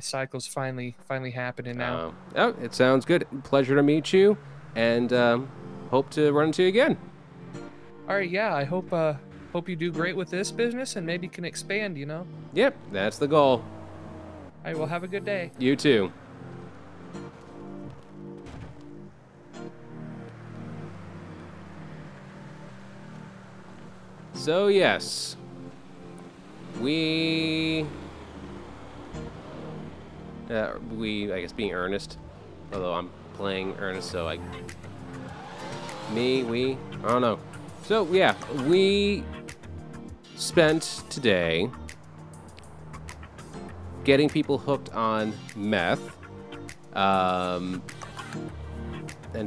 cycle's finally happening now. Oh, it sounds good. Pleasure to meet you, and hope to run into you again. All right, yeah. I hope you do great with this business and maybe can expand. Yep, that's the goal. All right, well, have a good day. You too. So yes, we I guess being Ernest, although I'm playing Ernest, so I don't know. So yeah, we spent today getting people hooked on meth, and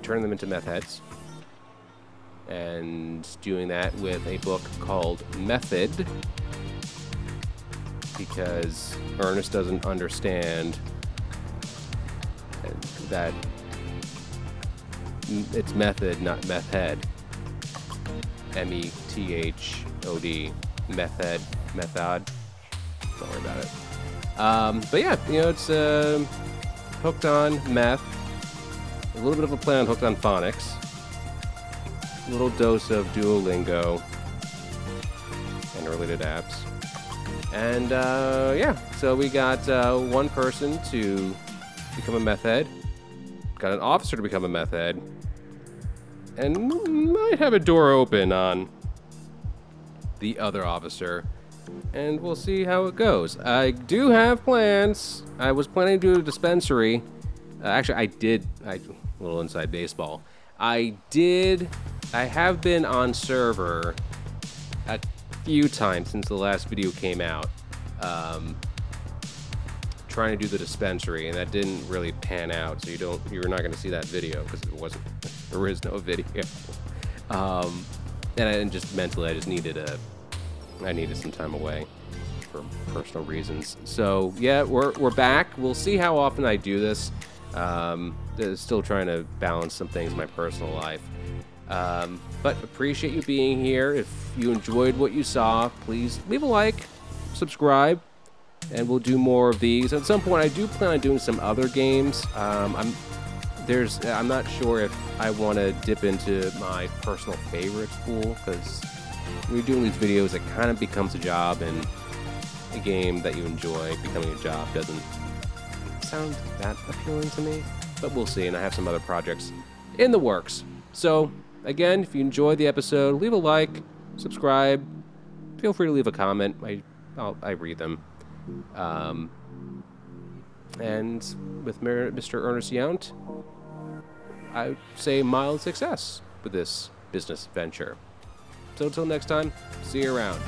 turning them into meth heads, and doing that with a book called Method, because Ernest doesn't understand that it's method, not meth head. METHOD, method, method. Don't worry about it. But yeah, it's hooked on meth. A little bit of a play on hooked on phonics. A little dose of Duolingo and related apps. And yeah, so we got one person to become a meth head, got an officer to become a meth head, and might have a door open on the other officer, and we'll see how it goes. I do have plans. I was planning to do a dispensary. Actually, a little inside baseball. I have been on server a few times since the last video came out, trying to do the dispensary, and that didn't really pan out, so you're not going to see that video because there is no video. And just mentally, I needed some time away for personal reasons. So yeah, we're back. We'll see how often I do this. Still trying to balance some things in my personal life. But appreciate you being here. If you enjoyed what you saw, please leave a like, subscribe, and we'll do more of these. At some point, I do plan on doing some other games. I'm not sure if I want to dip into my personal favorites pool, because when you're doing these videos, it kind of becomes a job, and a game that you enjoy becoming a job doesn't sound that appealing to me. But we'll see, and I have some other projects in the works. So, Again, if you enjoyed the episode, leave a like, subscribe. Feel free to leave a comment. I read them. And with Mr. Ernest Yount, I say mild success with this business venture. So until next time, see you around.